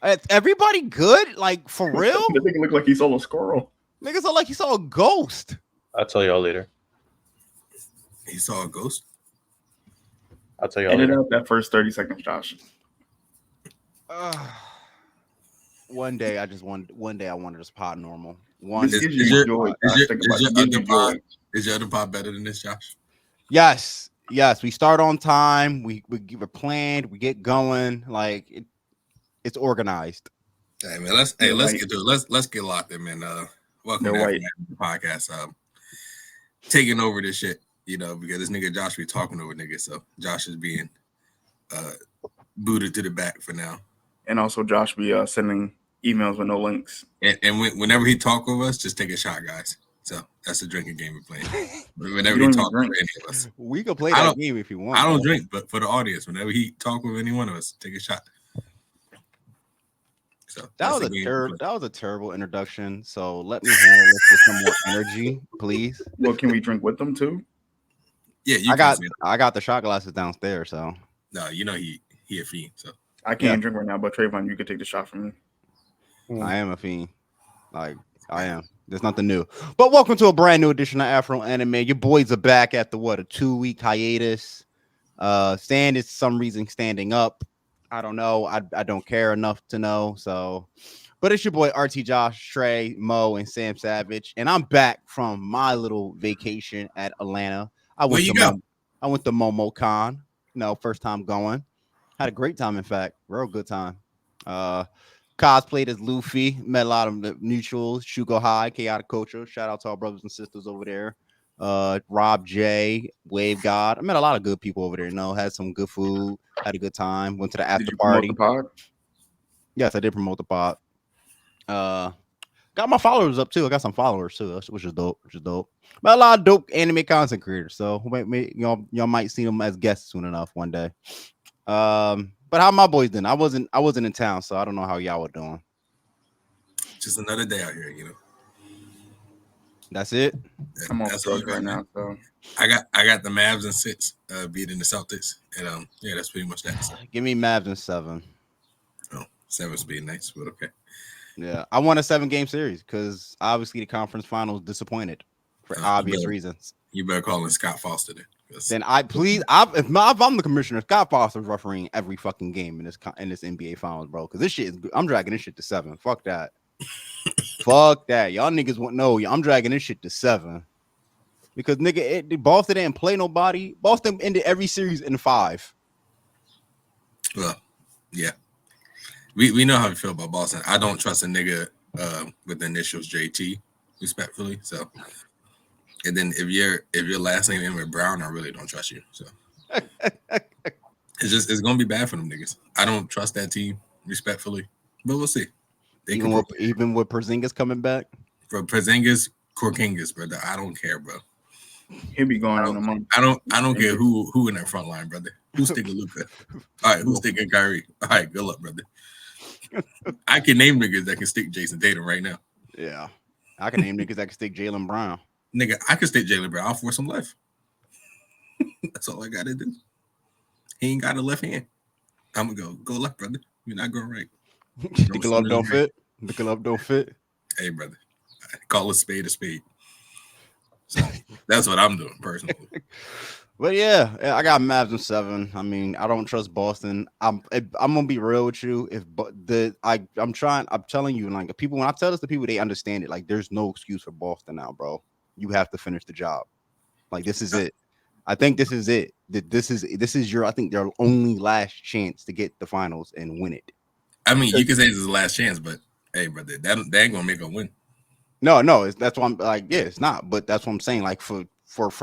Everybody good? Like for real? The nigga look like he saw a squirrel. Niggas look like he saw a ghost. I'll tell y'all later. He saw a ghost. I'll tell y'all Edit later. out that first 30 seconds, Josh. One day I just want. One day I wanted to pod normal. This gives you joy. Is your other pod better than this, Josh? Yes. We start on time. We planned. We get going. Like it's organized. Hey man, let's get to it. Let's get locked in, man. Welcome to the podcast. Taking over this shit, because this nigga Josh be talking over niggas, so Josh is being booted to the back for now. And also Josh be sending emails with no links. And whenever he talk with us, just take a shot, guys. So that's the drinking game we're playing. Whenever he talk with any of us, we can play that game if you want. I don't drink, but for the audience, whenever he talk with any one of us, take a shot. So that was a terrible introduction. So let me handle this with some more energy, please. Well, can we drink with them too? Yeah, I got the shot glasses downstairs. So no, he a fiend. So I can't drink right now, but Trayvon, you could take the shot from me. I am a fiend. Like I am. There's nothing new. But welcome to a brand new edition of Afro Anime. Your boys are back after a 2-week hiatus. Stan is some reason standing up. I don't know. I don't care enough to know. So, but it's your boy RTJosh, Trey, Mo, and Sam Savage, and I'm back from my little vacation at Atlanta. I went to Momocon. First time going. Had a great time. In fact, real good time. Cosplayed as Luffy, met a lot of mutuals, Shugo High, Chaotic Culture. Shout out to our brothers and sisters over there. Rob J, Wave God. I met a lot of good people over there, had some good food, had a good time, went to the after party. The pod? Yes, I did promote the pod. Got my followers up too. I got some followers too, which is dope. But a lot of dope anime content creators. So y'all might see them as guests soon enough one day. But how my boys doing? I wasn't in town, so I don't know how y'all were doing. Just another day out here, That's it. I'm on drugs right now, so I got the Mavs and 6 beating the Celtics, and that's pretty much that. So. Give me Mavs and 7. Oh, 7's being nice, but okay. Yeah, I won a 7-game series because obviously the conference finals disappointed for obvious reasons. You better call in Scott Foster then. Then if I'm the commissioner, Scott Foster's refereeing every fucking game in this NBA finals, bro. Because this shit I'm dragging this shit to 7. Fuck that. Fuck that. Y'all niggas won't know. I'm dragging this shit to 7 because Boston didn't play nobody. Boston ended every series in 5. Well, yeah, we know how we feel about Boston. I don't trust a nigga with the initials JT, respectfully. So. And then if your last name ends with Brown, I really don't trust you. So it's gonna be bad for them niggas. I don't trust that team, respectfully, but we'll see. Even with Porzingis coming back, for Porzingis, Korkingis, brother. I don't care, bro. He'll be going in a month. I don't care who in that front line, brother. Who's taking Luka? All right, who's taking Kyrie? All right, good luck, brother. I can name niggas that can stick Jason Tatum right now. Yeah, I can name niggas that can stick Jaylen Brown. Nigga, I can stick Jaylen Brown. I'll force him left. That's all I gotta do. He ain't got a left hand. I'm gonna go left, brother. You're not going right. The glove don't fit. The glove don't fit. Hey, brother, call a spade a spade. So that's what I'm doing personally. But yeah, I got Mavs in 7. I mean, I don't trust Boston. I'm gonna be real with you. I'm telling you, like people, when I tell this to people, they understand it. Like, there's no excuse for Boston now, bro. You have to finish the job. Like, this is it. I think this is it. This is I think their only last chance to get the finals and win it. I mean, you can say this is the last chance, but hey, brother, that ain't gonna make a win. No, that's why I'm like, yeah, it's not. But that's what I'm saying. Like from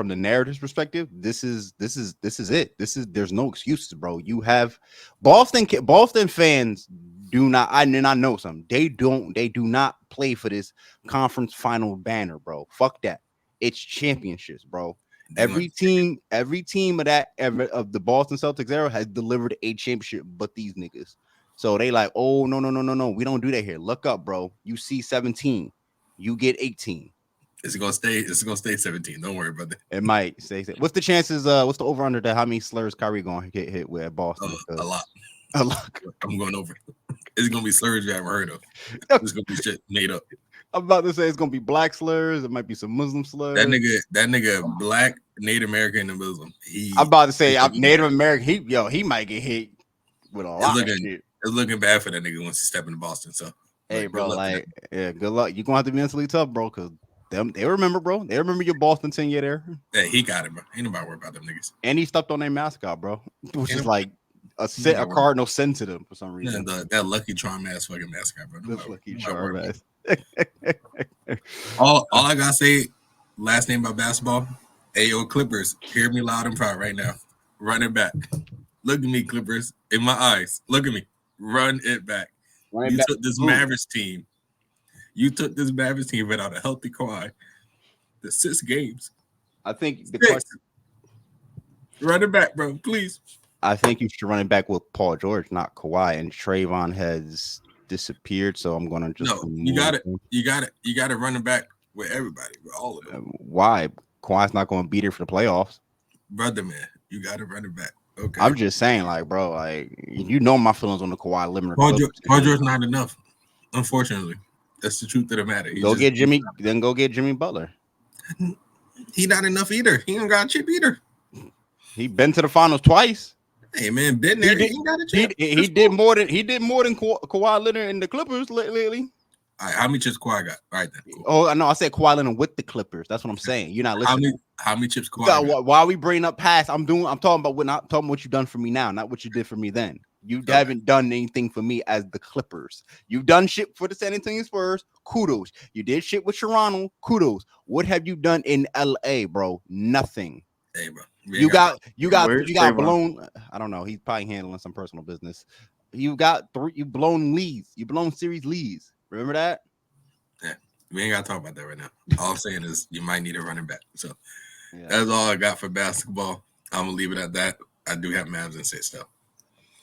the narrative perspective, this is it. There's no excuses, bro. You have Boston fans do not. I know some. They do not play for this conference final banner, bro. Fuck that. It's championships, bro. Every team of the Boston Celtics era has delivered a championship, but these niggas. So they like, oh no, we don't do that here. Look up, bro. You see 17, you get 18. It's gonna stay 17. Don't worry about that. It might stay. What's the chances? What's the over under that? How many slurs Kyrie gonna get hit with at Boston? A lot. A lot. I'm going over. it's gonna be slurs you haven't heard of. It's gonna be shit made up. I'm about to say it's gonna be black slurs. It might be some Muslim slurs. That nigga, black, Native American, and Muslim. I'm about to say I'm Native American. He might get hit with a lot of shit. It's looking bad for that nigga once he step into Boston. So, hey, bro, like, yeah, good luck. You're gonna have to be mentally tough, bro, because they remember, bro. They remember your Boston tenure there. Yeah, he got it, bro. Ain't nobody worried about them niggas. And he stepped on their mascot, bro, which is like a cardinal sin to them for some reason. Yeah, that Lucky Charm ass fucking mascot, bro. Lucky Charm ass. all I gotta say, last name about basketball. Ayo, Clippers, hear me loud and proud right now. Run it back. Look at me, Clippers, in my eyes. Look at me. Run it back. You took this Mavericks team. You took this Mavericks team without a healthy Kawhi. The 6 games. I think the question. Run it back, bro, please. I think you should run it back with Paul George, not Kawhi. And Trayvon has disappeared, so I'm gonna just. No, you got it. You got to run it back with everybody, bro, all of them. Why? Kawhi's not going to be there for the playoffs, brother. Man, you got to run it back. Okay. I'm just saying, like, bro, like you know my feelings on the Kawhi limiter. Paul George not enough, unfortunately. That's the truth of the matter. Go get Jimmy Butler. He not enough either. He ain't got a chip either. He been to the finals twice. Hey man, been there. He got a chip. He did more than Kawhi Leonard and the Clippers lately. All right, how many chips Kawhi got? All right then. Cool. Oh no, I said Kawhi Leonard with the Clippers. That's what I'm saying. You're not listening. How many chips Kawhi got? Why are we bringing up past? I'm talking about what you've done for me now, not what you did for me then. You haven't done anything for me as the Clippers. You've done shit for the San Antonio Spurs. Kudos. You did shit with Toronto. Kudos. What have you done in LA, bro? Nothing. Hey, bro. You got blown. I don't know. He's probably handling some personal business. You blown leads. You blown series leads. Remember that? Yeah. We ain't gotta talk about that right now. All I'm saying is you might need a running back. So that's all I got for basketball. I'm gonna leave it at that. I do have Mavs in 6 though.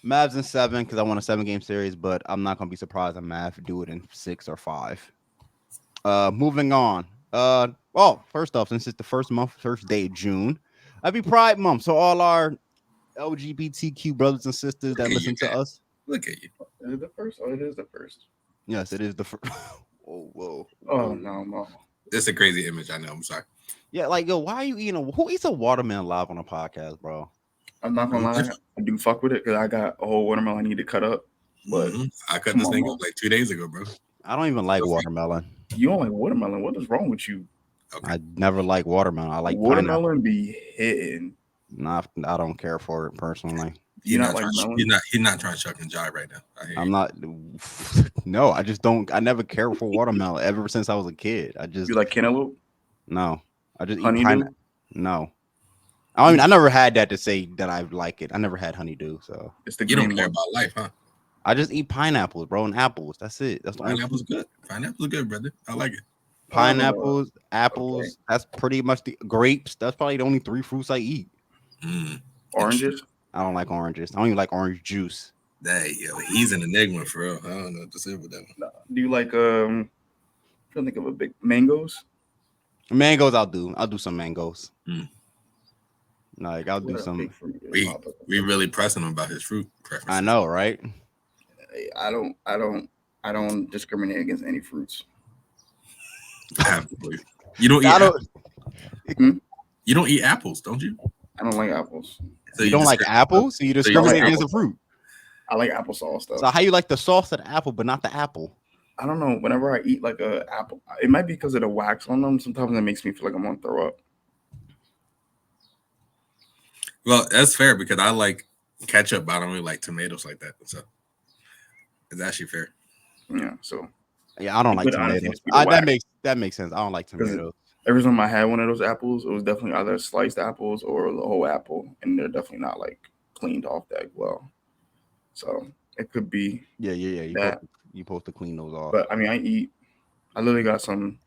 Mavs in 7 because I want a 7-game series, but I'm not gonna be surprised if Mavs do it in 6 or 5. Moving on. First off, since it's the first day of June, happy Pride Month. So all our LGBTQ brothers and sisters that listen to us. Look at you. Is it the first? Oh, it is the first. Yes, it is the first. Whoa. Oh no. It's a crazy image. I know. I'm sorry. Yeah, like yo, why are you eating? Who eats a watermelon live on a podcast, bro? I'm not gonna lie. I do fuck with it because I got a whole watermelon I need to cut up. But I cut this thing up like 2 days ago, bro. I don't even like watermelon. You don't like watermelon? What is wrong with you? Okay. I never like watermelon. I like watermelon. Pineapple. Be hitting. Nah, I don't care for it personally. He's not trying to chuck and jive right now. I'm not. No, I just don't. I never cared for watermelon ever since I was a kid. You like cantaloupe? No, I just honeydew? eat pineapple. No, I never had that to say that I like it. I never had honeydew, so you don't care about life, huh? I just eat pineapples, bro, and apples. That's it. That's pineapples good. Pineapples good, brother. I like it. Pineapples, apples. Okay. That's pretty much the grapes. That's probably the only 3 fruits I eat. Oranges. I don't like oranges. I don't even like orange juice. Hey, yo, he's an enigma for real. I don't know what to say with that one. Do you like I'm trying to think of a big mangoes? Mangoes, I'll do. I'll do some mangoes. Like I'll do some. We really pressing him about his fruit preference. I know, right? I don't discriminate against any fruits. You don't eat. You don't eat apples, don't you? I don't like apples. So you don't like apples? So you discriminate against the fruit? I like applesauce though. So how you like the sauce of the apple, but not the apple? I don't know. Whenever I eat like a apple, it might be because of the wax on them. Sometimes it makes me feel like I'm gonna throw up. Well, that's fair because I like ketchup, but I don't really like tomatoes like that. So it's actually fair. Yeah. So yeah, I don't like tomatoes. That makes sense. I don't like tomatoes. Every time I had one of those apples, it was definitely either sliced apples or the whole apple, and they're definitely not like cleaned off that well. So it could be. Yeah. You're supposed to clean those off. But I mean, I literally got some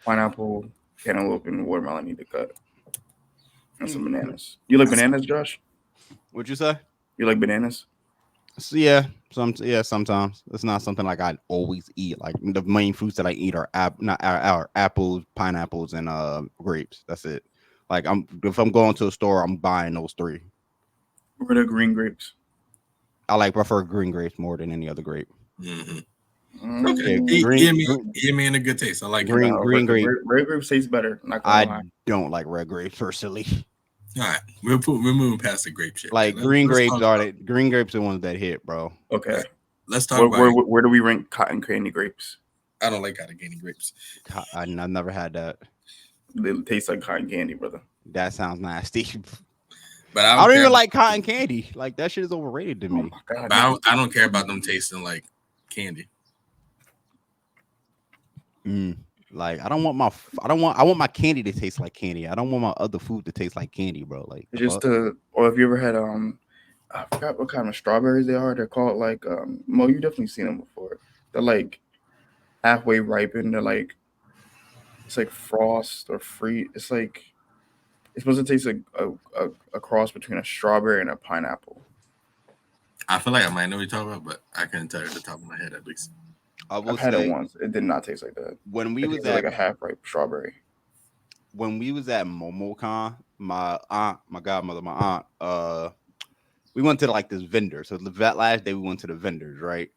pineapple, cantaloupe, and watermelon I need to cut, and some bananas. You like bananas, Josh? What'd you say? You like bananas? So, yeah, sometimes. It's not something like I always eat. Like the main fruits that I eat are apples, pineapples, and grapes. That's it. Like if I'm going to a store, I'm buying those 3. What are the green grapes? I prefer green grapes more than any other grape. Mm-hmm. Okay. Okay, Green- he me in a good taste. I like green- it. green grape. Red grape tastes better. Not gonna I lie. don't like red grapes personally. All right, we're moving past the grape shit. Like man. green Let's grapes talk are about- the green grapes are the ones that hit, bro. Okay. Let's talk about. Where do we rank cotton candy grapes? I don't like cotton candy grapes. I've never had that. They taste like cotton candy, brother. That sounds nasty. But I don't even like cotton candy. Like that shit is overrated to Oh me. my god. But I don't care about them tasting like candy. Like I want my candy to taste like candy. I don't want my other food to taste like candy, bro. Like Just or if you ever had I forgot what kind of strawberries they are. They're called like Mo, you definitely seen them before. They're like halfway ripened. They're like it's like frost or free. It's like it's supposed to taste like a cross between a strawberry and a pineapple. I feel like I might know what you're talking about, but I couldn't tell you at the top of my head at least. I've had it once. It did not taste like that. When we It was tasted at like a half ripe strawberry. when we was at Momocon, my godmother, my aunt, we went to like this vendor. So that last day we went to the vendors, right?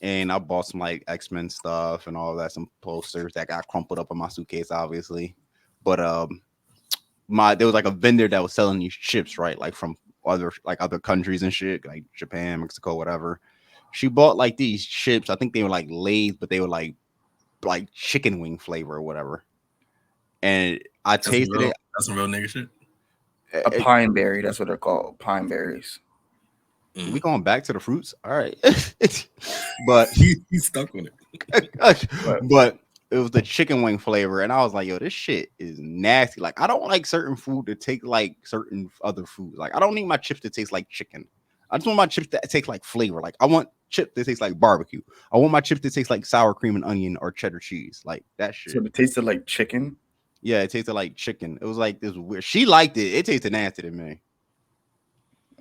And I bought some like X-Men stuff and all that, some posters that got crumpled up in my suitcase, obviously. But there was like a vendor that was selling these chips, right? Like from other countries and shit, like Japan, Mexico, whatever. She bought like these chips. I think they were like Lay's, but they were like chicken wing flavor or whatever. And I tasted it. That's some real nigga shit. A pine berry, that's what they're called. Pine berries. We going back to the fruits, all right? But he's stuck with it. But it was the chicken wing flavor, and I was like, "Yo, this shit is nasty." Like, I don't like certain food to take like certain other foods. Like, I don't need my chips to taste like chicken. I just want my chips to taste like flavor. Like, I want chips that taste like barbecue. I want my chips to taste like sour cream and onion or cheddar cheese. Like that shit. So it tasted like chicken. Yeah, it tasted like chicken. It was like this weird. She liked it. It tasted nasty to me.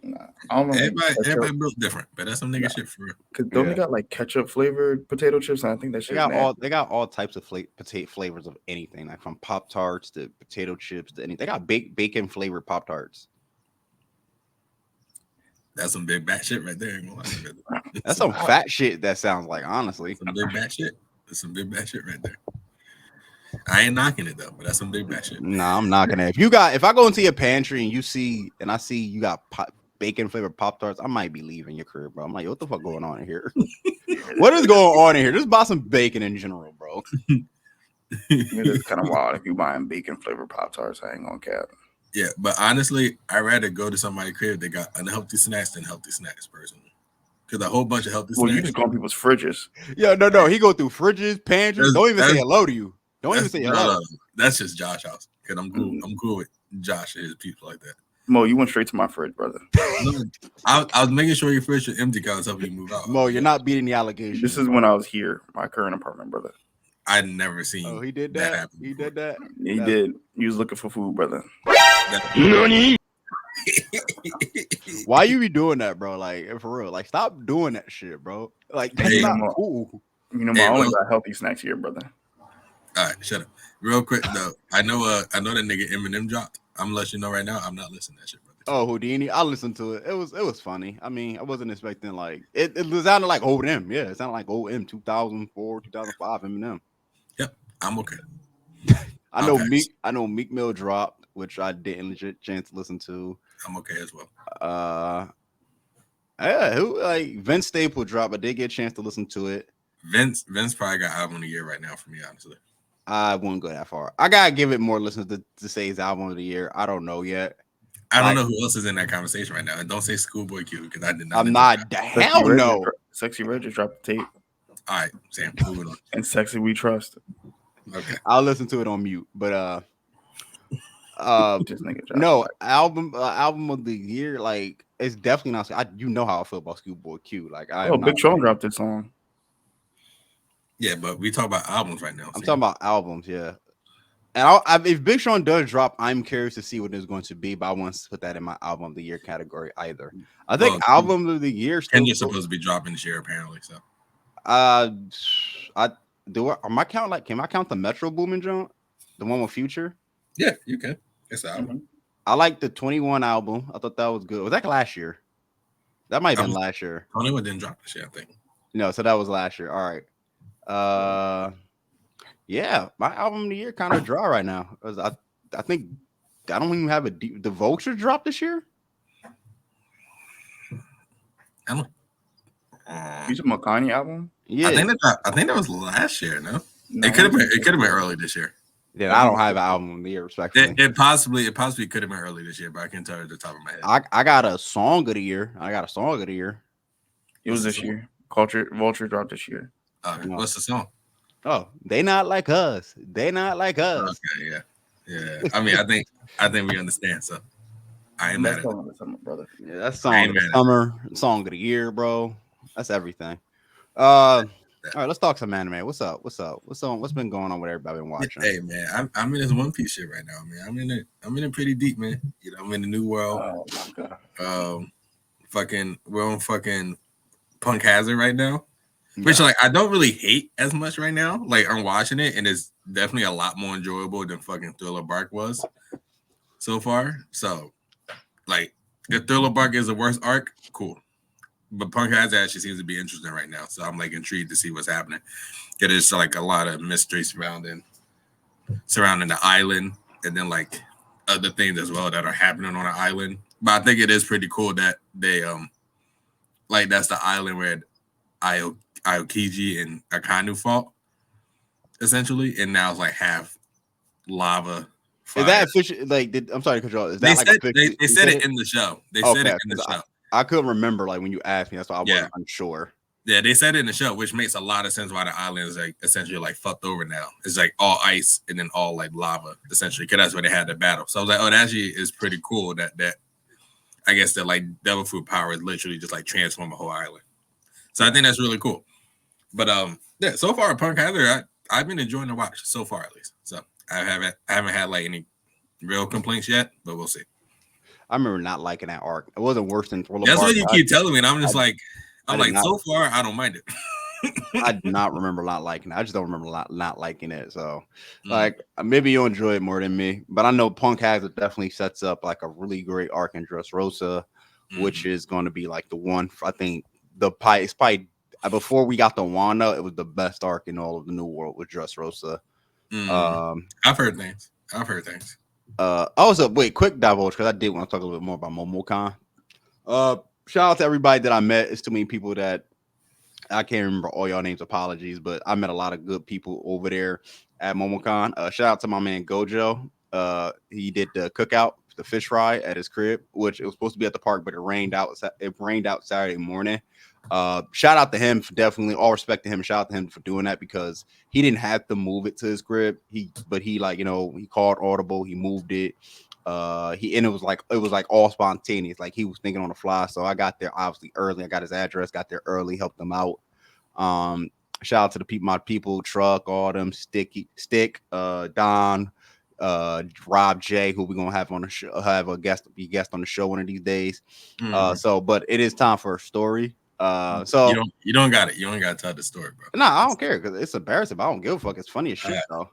Nah, I don't know. Everybody built different, but that's some nigga shit for real. Because don't they got like ketchup flavored potato chips? And I think that shit. They got all types of potato flavors of anything, like from Pop Tarts to potato chips to anything. They got bacon flavored Pop Tarts. That's some big bat shit right there. That's some fat shit. That sounds like, honestly, some big bat shit. That's some big bat shit right there. I ain't knocking it though, but that's some big bat shit. Nah, I'm knocking it. If I go into your pantry and I see you got bacon flavored Pop Tarts, I might be leaving your crib, bro. I'm like, what the fuck going on in here? What is going on in here? Just buy some bacon in general, bro. It's kind of wild if you buying bacon flavored Pop Tarts. I ain't gonna cap. Yeah, but honestly, I'd rather go to somebody's crib that got unhealthy snacks than healthy snacks, personally. Because a whole bunch of healthy snacks. You just go on people's fridges. Yeah, no. He go through fridges, pantries. Don't even say hello to you. Don't even say hello. No. That's just Josh house. Because I'm cool. I'm cool with Josh and his people like that. Mo, you went straight to my fridge, brother. No, I was making sure your fridge was empty because I was helping you move out. Mo, you're not beating the allegation. This is when I was here, my current apartment, brother. I'd never seen. Oh, he did that. He did that. He did. He was looking for food, brother. Why you be doing that, bro? Like, for real, like, stop doing that shit, bro. Like, that's not cool. You know, I only got healthy snacks here, brother. All right, shut up. Real quick though, I know that nigga Eminem dropped. I'm gonna let you know right now. I'm not listening to that shit, brother. Oh, Houdini, I listened to it. It was funny. I mean, I wasn't expecting like it sounded like old M. Yeah, it sounded like old M 2004, 2005 Eminem. Yep, I'm okay. I know Meek Mill dropped, which I didn't legit chance to listen to. I'm okay as well. Like Vince Staple dropped. I did get a chance to listen to it. Vince probably got album of the year right now for me, honestly. I won't go that far. I gotta give it more listens to say his album of the year. I don't know yet. I don't know who else is in that conversation right now. And don't say Schoolboy Q because I did not. I'm not. Hell no. Sexy Red just dropped the tape. All right, Sam, moving on. And Sexy We Trust. Okay. I'll listen to it on mute. But Just no album of the year. Like it's definitely not. You know how I feel about Schoolboy Q. Like Big Sean dropped this song. Yeah, but we talk about albums right now. I'm talking about albums, yeah. And if Big Sean does drop, I'm curious to see what it's going to be, but I want to put that in my album of the year category either. I think album of the year still supposed to be dropping this year apparently. So, am I count like? Can I count the Metro Boomin joint, the one with Future? Yeah, you can. It's the album. I like the 21 album. I thought that was good. Was that last year? That might have been last year. 21 didn't drop this year, I think. No, so that was last year. All right. Yeah, my album of the year kind of dry right now. I think I don't even have the Vulture drop this year. You talking about Kanye album? Yeah, I think that was last year. No, No, it could have been early this year. Yeah, I don't have an album of the year, respectfully. It possibly could have been early this year, but I can't tell you at the top of my head. I got a song of the year. It was this year. Vulture dropped this year. What's the song? Oh, they not like us. They not like us. Okay, yeah. I mean, I think we understand. So I ain't mad at it. Summer, brother. Yeah, that's song of the summer, song of the year, bro. That's everything. All right, let's talk some anime. What's up? What's been going on with everybody been watching? Hey man, I'm in this One Piece shit right now, man. I'm in it pretty deep, man. You know, I'm in the new world. Oh my god. We're on fucking Punk Hazard right now. Which like I don't really hate as much right now. Like I'm watching it and it's definitely a lot more enjoyable than fucking Thriller Bark was so far. So like if Thriller Bark is the worst arc, cool. But Punk Hazard actually seems to be interesting right now. So I'm like intrigued to see what's happening. It is like a lot of mystery surrounding the island and then like other things as well that are happening on the island. But I think it is pretty cool that they like that's the island where Aokiji and Akanu fought, essentially, and now it's like half lava. Fire. Is that official? Like, I'm sorry, control. Is that they said it in the show? They said it in the show. I couldn't remember like when you asked me. That's why I wasn't unsure. Yeah, they said it in the show, which makes a lot of sense why the island is like essentially like fucked over now. It's like all ice and then all like lava, essentially, because that's where they had the battle. So I was like, oh, that actually is pretty cool. That I guess that like devil fruit power is literally just like transform a whole island. So I think that's really cool. But yeah, so far Punk Hazard, I've been enjoying the watch so far at least. So I haven't had like any real complaints yet, but we'll see. I remember not liking that arc. It wasn't worse than Thriller That's Bark. what you keep telling me, and I'm just so far I don't mind it. I do not remember not liking it. I just don't remember not liking it. So like maybe you'll enjoy it more than me. But I know Punk Hazard definitely sets up like a really great arc in Dressrosa, which is going to be like the one. I think it's probably before we got the Wanda, it was the best arc in all of the New World with Dressrosa. I've heard things. Also, wait, quick divulge because I did want to talk a little bit more about Momocon. Shout out to everybody that I met. It's too many people that I can't remember all y'all names. Apologies, but I met a lot of good people over there at Momocon. Shout out to my man Gojo. He did the cookout, the fish fry at his crib, which it was supposed to be at the park, but it rained out. It rained out Saturday morning. Shout out to him for definitely all respect to him. Shout out to him for doing that because he didn't have to move it to his crib. He like, you know, he called audible, he moved it. It was like all spontaneous, like he was thinking on the fly. So I got there obviously early. I got his address, got there early, helped him out. Shout out to the people, my people, Truck, Autumn, Stick, Don, Rob J, who we're gonna have on the show, have a guest on the show one of these days. But it is time for a story. So you don't got it. You don't got to tell the story, bro. No, I don't care because it's embarrassing. I don't give a fuck. It's funny as shit, though.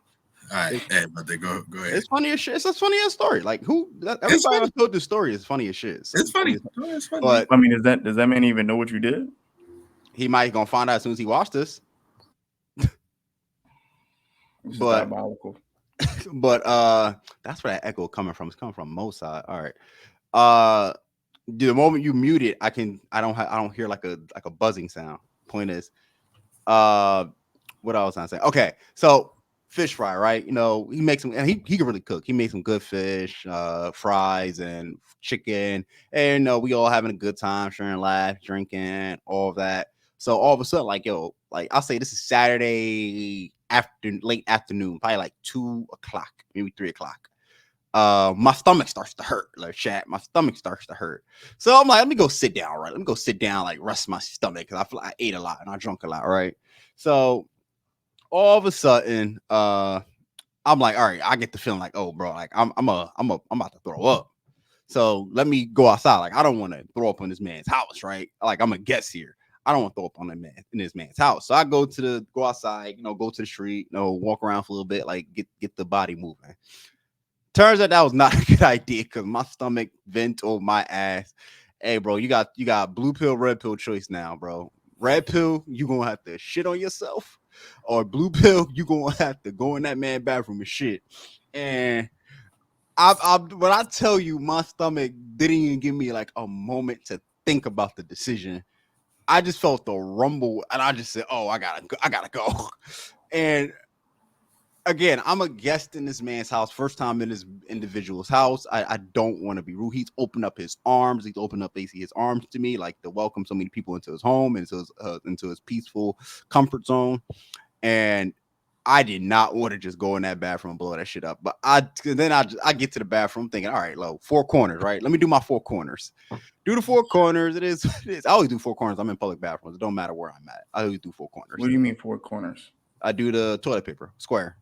All right, but they go ahead. It's funny as shit. It's a funny as story. Like everybody who told the story is funny as shit. So it's funny. It's funny. But I mean, does that man even know what you did? He might gonna find out as soon as he watched this. But diabolical. But that's where that echo coming from. It's coming from Mo's side. All right. The moment you mute it, I don't hear like a buzzing sound. Point is, what I was trying to say. Okay, so fish fry, right? You know, he makes them, and he can really cook. He makes some good fish, fries and chicken, and we all having a good time, sharing laughs, drinking, all of that. So all of a sudden, like I'll say this is Saturday late afternoon, probably like 2 o'clock, maybe 3 o'clock. My stomach starts to hurt, like chat. My stomach starts to hurt. So I'm like, let me go sit down, right? Let me go sit down, like rest my stomach because I feel like I ate a lot and I drunk a lot, right? So all of a sudden, I'm like, all right, I get the feeling like, oh, bro, like I'm about to throw up. So let me go outside. Like I don't want to throw up on this man's house, right? Like I'm a guest here. I don't want to throw up on in this man's house. So I go outside, go to the street, walk around for a little bit, like get the body moving. Turns out that was not a good idea because my stomach bent over my ass Hey, bro, you got blue pill, red pill choice now, bro. Red pill, you gonna have to shit on yourself, or blue pill, you gonna have to go in that man bathroom and shit. And when I tell you, my stomach didn't even give me like a moment to think about the decision. I just felt the rumble, and I just said, "Oh, I gotta go." And again, I'm a guest in this man's house, first time in this individual's house. I don't want to be rude. He's opened up his arms. He's opened up basically his arms to me, like to welcome so many people into his home, into his peaceful comfort zone. And I did not want to just go in that bathroom and blow that shit up. But I get to the bathroom thinking, all right, four corners, right? Let me do my four corners. Do the four corners. It is. I always do four corners. I'm in public bathrooms. It don't matter where I'm at. I always do four corners. What do you mean four corners? I do the toilet paper square.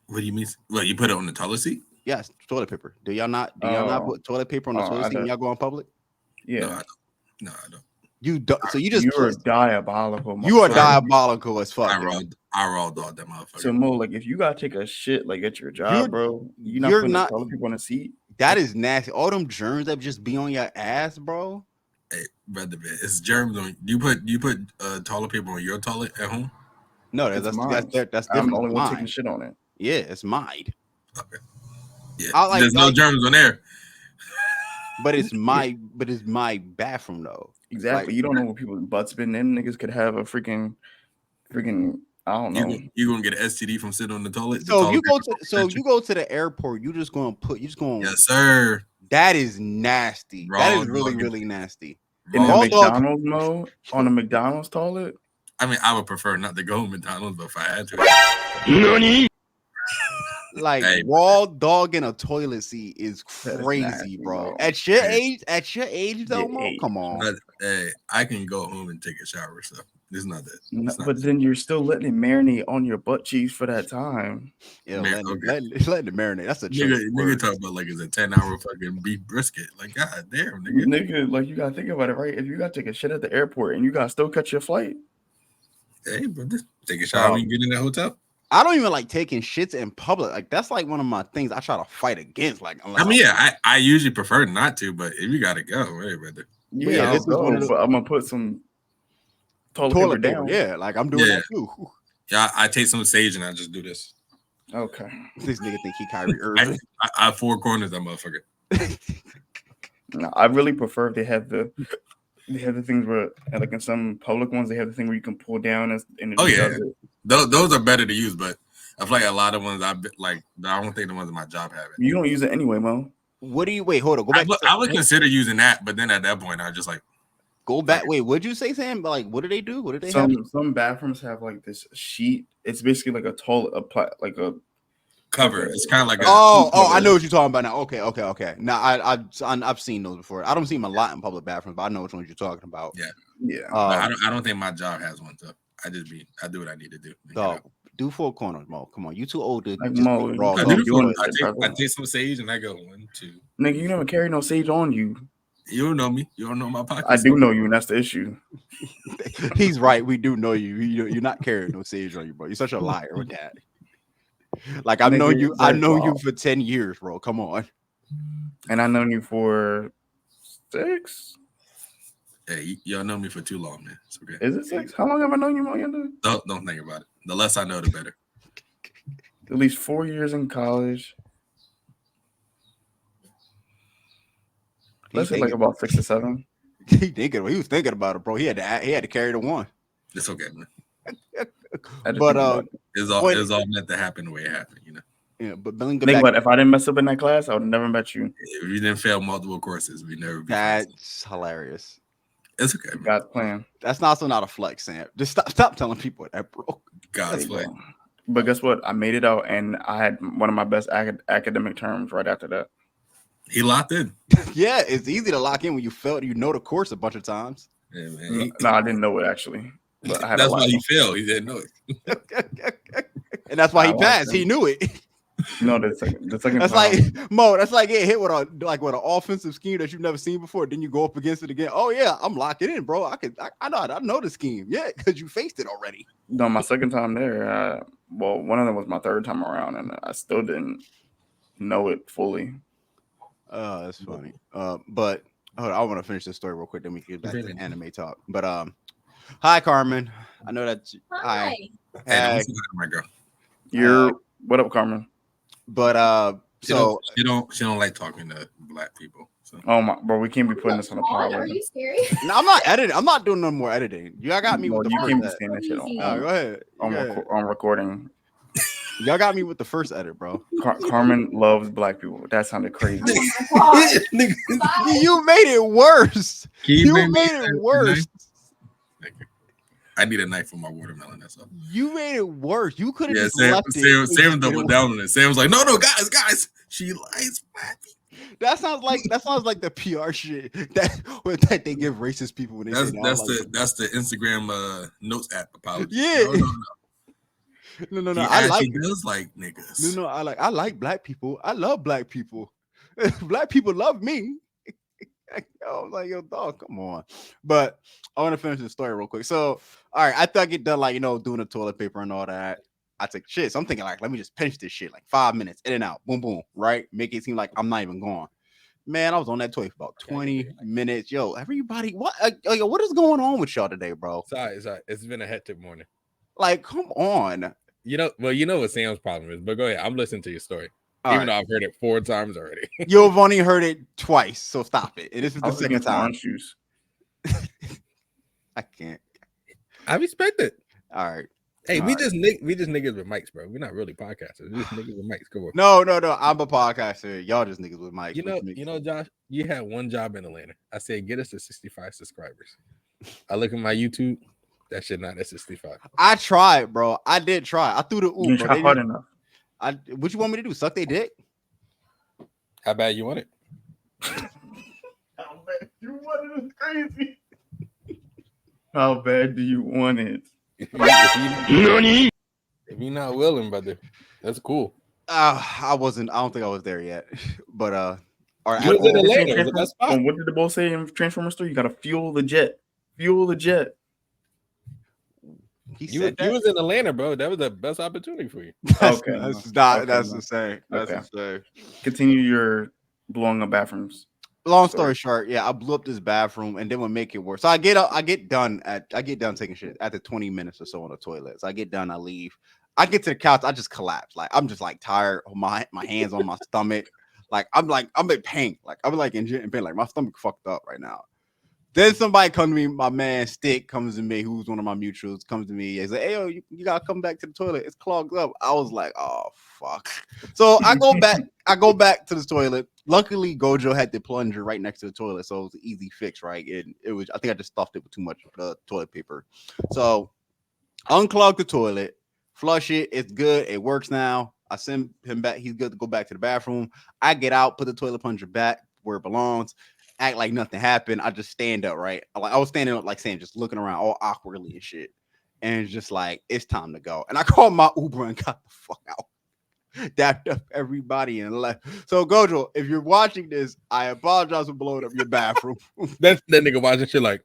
What do you mean? What, you put it on the toilet seat? Yes, toilet paper. Do y'all not put toilet paper on the toilet seat when y'all go in public? Yeah. No, I don't. You don't. So you just you're diabolical. You are diabolical as fuck. I raw dog that motherfucker. So Mo, like if you gotta take a shit like at your job, bro, you're not putting toilet paper on the seat. That is nasty. All them germs that just be on your ass, bro. Hey, brother, man, it's germs on you. Put toilet paper on your toilet at home? No, that's different. I'm the only one taking shit on it. Yeah, it's mine. Okay. Yeah, there's no germs on there. But it's my bathroom though. Exactly. Like, you don't know what people's butts been in. Niggas could have a freaking I don't know. You gonna get an STD from sitting on the toilet? So you go to the airport. You just going. Yes, sir. That is nasty. That is really nasty. In the McDonald's mode on a McDonald's toilet. I mean, I would prefer not to go to McDonald's, but if I had to. Like raw dog in a toilet seat is crazy, nasty, bro. At your age, though, Mo, come on. But, hey, I can go home and take a shower, so it's not that. But then you're still letting it marinate on your butt cheeks for that time. Yeah, let it marinate. That's a nigga talk about like it's a 10-hour fucking beef brisket. Like, god damn, nigga, like you gotta think about it, right? If you gotta take a shit at the airport and you gotta still cut your flight. Hey, brother, take a shower when you get in that hotel. I don't even like taking shits in public. Like that's like one of my things I try to fight against. Like, I mean, I usually prefer not to, but if you gotta go, hey, brother. Yeah, this is one of the, I'm gonna put some toilet paper down. Yeah, like I'm doing that too. Yeah, I take some sage and I just do this. Okay. This nigga think he Kyrie Irving. I have four corners, that motherfucker. No, I really prefer if they have the things where, like in some public ones, they have the thing where you can pull down and those are better to use, but I feel like a lot of ones I don't think the ones in my job have it. You don't use it anyway, Mo. What do you wait? Hold on, go back. I would consider using that, but then at that point, I just like go back. Wait, what'd you say, Sam? Like, what do they do? What do they have? Some bathrooms have like this sheet. It's basically like a toilet, like a cover. It's kind of like I know what you're talking about now. Okay. Now I've seen those before. I don't see them a lot in public bathrooms, but I know which ones you're talking about. Yeah. I don't think my job has one, so I do what I need to do. Do four corners, Mo. Come on, you too old to like just Mo. I take some sage and I go 1, 2. Nigga, you never carry no sage on you. You don't know me. You don't know my pocket. I do know you, and that's the issue. He's right. We do know you. You're not carrying no sage on you, bro. You're such a liar with that. Like I've known you. I know you for 10 years, bro. Come on. And I've known you for 6. Hey, y'all know me for too long, man. It's okay. Is it 6? How long have I known you, Mo? Don't think about it. The less I know, the better. At least 4 years in college. Let's say like about 6 or 7. He was thinking about it, bro. He had to carry the one. It's okay, man. But it's all meant to happen the way it happened, you know. Yeah, but if I didn't mess up in that class, I would have never met you. If you didn't fail multiple courses, we never. That's hilarious. It's okay, man. God's plan. That's also not a flex, Sam. Just stop telling people that, bro. God's plan. But guess what? I made it out, and I had one of my best academic terms right after that. He locked in. Yeah, it's easy to lock in when you failed. You know the course a bunch of times. Yeah, man. No, I didn't know it actually. But that's why he failed. He didn't know it, and that's why he passed. He knew it. No, the second that's time. Like Mo. That's like getting hit with an offensive scheme that you've never seen before. Then you go up against it again. Oh yeah, I'm locking in, bro. I know the scheme. Yeah, because you faced it already. No, my second time there. One of them was my third time around, and I still didn't know it fully. Oh, that's funny. But hold on, I want to finish this story real quick. Then we can get back to the anime talk. But hi Carmen. I know that. Hi. Hey, don't Hey. forget my girl. What up, Carmen? But She don't like talking to black people. So. Oh my, bro, we can't be putting this on the pod. Are you scary? no, I'm not editing. I'm not doing no more editing. Y'all got me with the you first can't be edit. saying that shit Go ahead. on recording. Y'all got me with the first edit, bro. Carmen loves black people. That sounded crazy. Oh my God. You made it worse. You made made it worse. I need a knife for my watermelon. That's all. You made it worse. You could have Yeah, just Sam, left it. Sam doubled down on it. Sam was like, "No, guys, she likes black people." That sounds like the PR shit that they give racist people when they say that's the Instagram notes app apology. Yeah. No. She does like niggas. No. I like black people. I love black people. Black people love me. I was like, yo, dog, come on. But I want to finish the story real quick. So, all right, after I get done, like, doing the toilet paper and all that, I take shit. So I'm thinking, like, let me just finish this shit, like 5 minutes, in and out, boom, boom, right? Make it seem like I'm not even gone. Man, I was on that toilet for about 20 minutes. Yo, everybody, what is going on with y'all today, bro? Sorry. It's been a hectic morning. Like, come on. You know what Sam's problem is, but go ahead. I'm listening to your story. All Even right. though I've heard it 4 times already. You've only heard it twice, so stop it. And this is the second time. Shoes. I can't. I respect it. All right. Hey, All we right. just niggas with mics, bro. We're not really podcasters. We're just niggas with mics. Come on. No. I'm a podcaster. Y'all just niggas with mics. You know, Josh, you had one job in Atlanta. I said, get us to 65 subscribers. I look at my YouTube. That shit not at 65. I tried, bro. I did try. I threw the You oop, try hard enough. What you want me to do? Suck they dick? How bad you want it? How bad you want it is crazy. How bad do you want it? If you're not willing, brother, that's cool. I don't think I was there yet. But all right. You was in Atlanta. It was the best spot. What did the boy say in Transformers 3? You gotta fuel the jet. Fuel the jet. You was in Atlanta, bro. That was the best opportunity for you. That's the same. That's the same. Continue your blowing up bathrooms. Long story short, yeah, I blew up this bathroom and then would make it worse. So I get done taking shit after 20 minutes or so on the toilet. So I get done, I leave. I get to the couch, I just collapse. Like I'm just like tired. My hands on my stomach. I'm in pain. Like I'm like in pain. Like my stomach fucked up right now. Then somebody comes to me, my man Stick comes to me, who's one of my mutuals, comes to me. He's like, hey, yo, you gotta come back to the toilet. It's clogged up. I was like, oh fuck. So I go back to the toilet. Luckily, Gojo had the plunger right next to the toilet, so it was an easy fix, right? I think I just stuffed it with too much toilet paper. So unclog the toilet, flush it, it's good, it works now. I send him back, he's good to go back to the bathroom. I get out, put the toilet plunger back where it belongs. Act like nothing happened. I just stand up, right? I was standing up like Sam, just looking around all awkwardly and shit. And it's just like, it's time to go. And I called my Uber and got the fuck out. Dapped up everybody and left. So Gojo, if you're watching this, I apologize for blowing up your bathroom. That nigga watching shit like.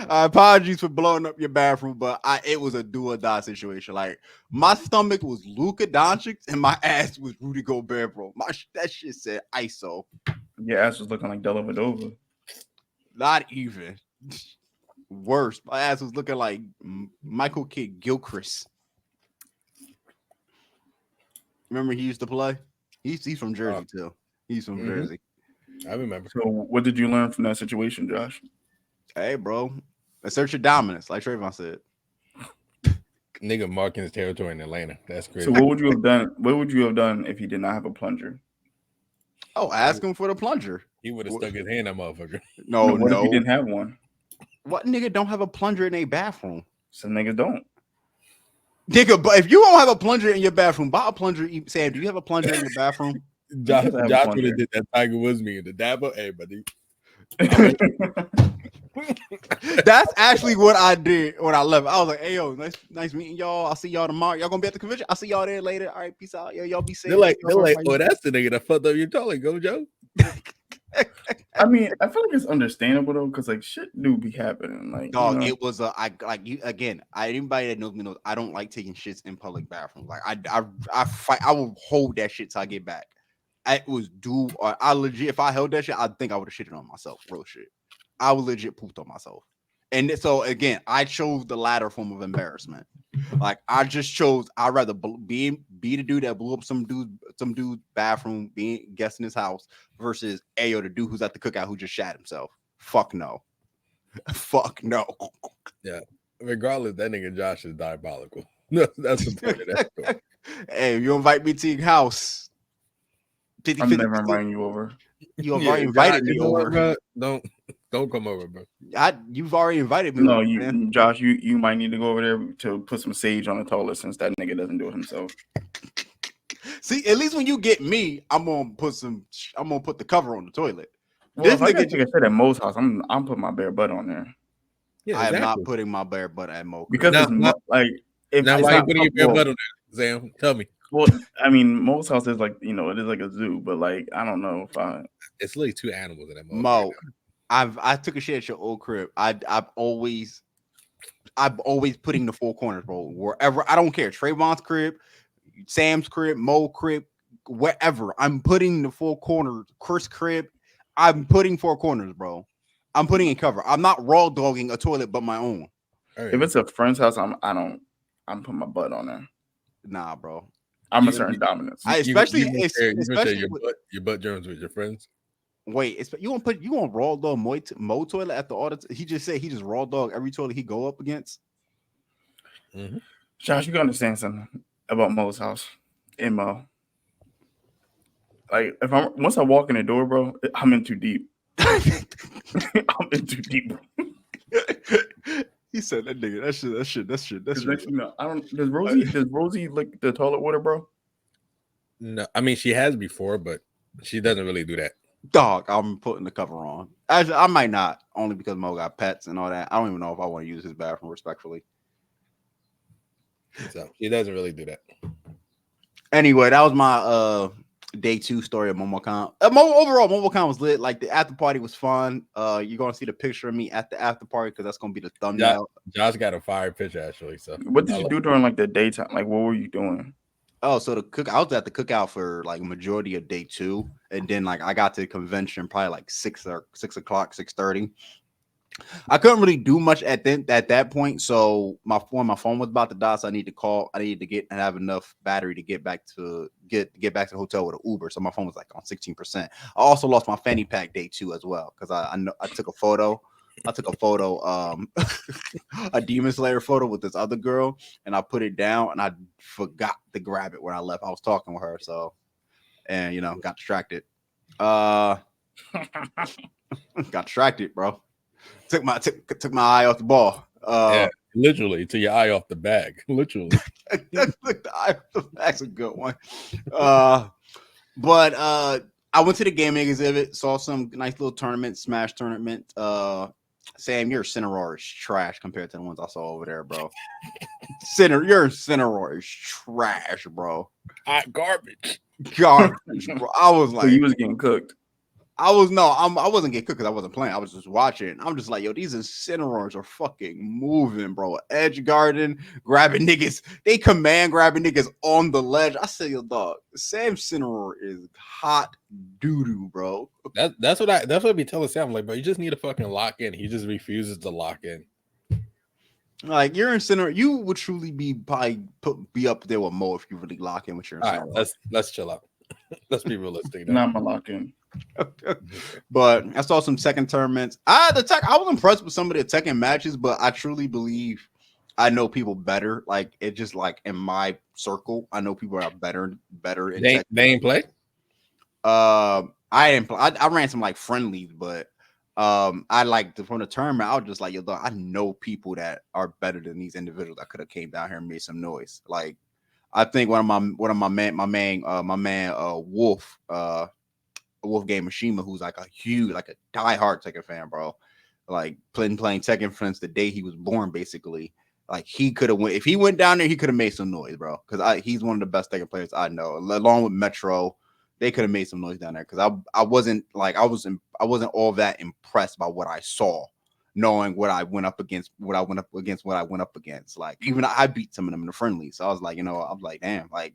Apologies for blowing up your bathroom, but it was a do or die situation. Like my stomach was Luka Doncic and my ass was Rudy Gobert, bro. That shit said ISO. Your ass was looking like Dellavedova. Not even. Worse. My ass was looking like Michael Kidd Gilchrist. Remember he used to play? He's from Jersey too. He's from Jersey. I remember. So what did you learn from that situation, Josh? Hey, bro. Assert your dominance, like Trayvon said. Nigga marking his territory in Atlanta. That's crazy. So what would you have done? What would you have done if he did not have a plunger? Oh, ask him for the plunger. He would have stuck his hand in that motherfucker. No. What if he didn't have one? What nigga don't have a plunger in a bathroom? Some niggas don't. Nigga, but if you don't have a plunger in your bathroom, buy a plunger. Sam, do you have a plunger in your bathroom? Josh would have did that Tiger Woods me and the dabble. Hey, buddy. That's actually what I did when I left. I was like, hey, yo, nice meeting y'all. I'll see y'all tomorrow. Y'all gonna be at the convention? I'll see y'all there later. All right, peace out. Yo, y'all be safe. They're like, oh, that's the nigga that fucked up your toilet. Go, Joe. I mean, I feel like it's understandable though, because like shit do be happening. Like, Dog, you know, it was I like you again. Anybody that knows me knows I don't like taking shits in public bathrooms. Like I fight. I will hold that shit till I get back. It was due. Or I legit. If I held that shit, I think I would have shitted on myself. Real shit. I would legit pooped on myself. And so again, I chose the latter form of embarrassment. Like I just chose. I'd rather be the dude that blew up some dude's bathroom, being guest in his house, versus Ayo, the dude who's at the cookout who just shat himself. Fuck no. Fuck no. Yeah. Regardless, that nigga Josh is diabolical. That's the point of that story. Hey, if you invite me to your house, 50, I'm 50, never inviting you over. you have already invited me you know what, over. bro? Don't come over, bro. You've already invited me No, over, man. Josh, you might need to go over there to put some sage on the toilet since that nigga doesn't do it himself. See, at least when you get me, I'm gonna put the cover on the toilet. Well, This if I gotta nigga, take a shit at Mo's house, I'm putting my bare butt on there Yeah, I am not exactly. putting my bare butt at Mo. because Now- it's now- like if Now, it's why you not putting your bare well, butt on there, Sam? Tell me. well, I mean, Mo's house is like, you know, it is like a zoo, but like I don't know if I. It's literally two animals in that mode. Mo, I took a shit at your old crib. I'm always putting the four corners, bro. Wherever, I don't care. Trayvon's crib, Sam's crib, Mo crib, wherever. I'm putting the four corners. Chris crib. I'm putting four corners, bro. I'm putting in cover. I'm not raw dogging a toilet but my own. If it's a friend's house, I'm putting my butt on there. Nah, bro. I'm a certain dominance. Especially your butt germs with your friends. Wait, you gonna raw dog Mo toilet at the audit? He just said he just raw dog every toilet he go up against. Mm-hmm. Josh, you gotta understand something about Mo's house in Mo. Like once I walk in the door, bro, I'm in too deep. I'm in too deep, bro. He said that nigga. That shit. Next, you know, I don't. Does Rosie lick the toilet water, bro? No, I mean she has before, but she doesn't really do that. Dog, I'm putting the cover on. I might not, only because Mo got pets and all that. I don't even know if I want to use his bathroom respectfully. So she doesn't really do that. Anyway, that was my day 2 story of Momocon. Overall, Momocon was lit. Like the after party was fun. You're gonna see the picture of me at the after party because that's gonna be the thumbnail. Josh got a fire picture actually. So what did you do during like the daytime? Like what were you doing? Oh, so I was at the cookout for like majority of day 2, and then like I got to the convention probably like 6 o'clock, 6:30. I couldn't really do much at that point. So my phone was about to die, so I needed to call. I needed to get and have enough battery to get back to the hotel with an Uber. So my phone was like on 16%. I also lost my fanny pack day 2 as well because I took a photo. I took a photo, a Demon Slayer photo with this other girl, and I put it down, and I forgot to grab it when I left. I was talking with her, so, and got distracted. Got distracted, bro. Took my eye off the ball. Yeah, literally, to your eye off the bag. Literally. Took the eye off the bag's a good one. But I went to the gaming exhibit, saw some nice little tournament, Smash tournament. Sam, your Cineroar is trash compared to the ones I saw over there, bro. Your Cineroar is trash, bro. Hot garbage. Garbage, bro. I was like, So you was getting cooked. I wasn't getting cooked because I wasn't playing. I was just watching. I'm just like, yo, these Incineroars are fucking moving, bro. Edge guarding, grabbing niggas. They command grabbing niggas on the ledge. I said, yo, dog, Sam Incineroar is hot doo-doo, bro. That's what I be telling Sam. Like, but you just need to fucking lock in. He just refuses to lock in. Like your Incineroar, you would truly be up there with Mo if you really lock in with your Incineroar. All right, let's chill out. Let's be realistic. Now I'm gonna lock in. But I saw some Tekken tournaments. I was impressed with some of the Tekken matches, but I truly believe I know people better. Like it just like in my circle, I know people are better. In They ain't play. I didn't. I ran some like friendlies, but I like from the tournament. I was just like, yo, I know people that are better than these individuals that could have came down here and made some noise. Like I think one of my man Wolf. Wolfgang Mishima, who's like a huge, like a diehard Tekken fan, bro. Like playing Tekken since the day he was born, basically. Like he could have went if he went down there, he could have made some noise, bro. Because he's one of the best Tekken players I know, along with Metro. they could have made some noise down there because I wasn't all that impressed by what I saw, knowing what I went up against. Like even I beat some of them in the friendly, so I was like, I'm like, damn, like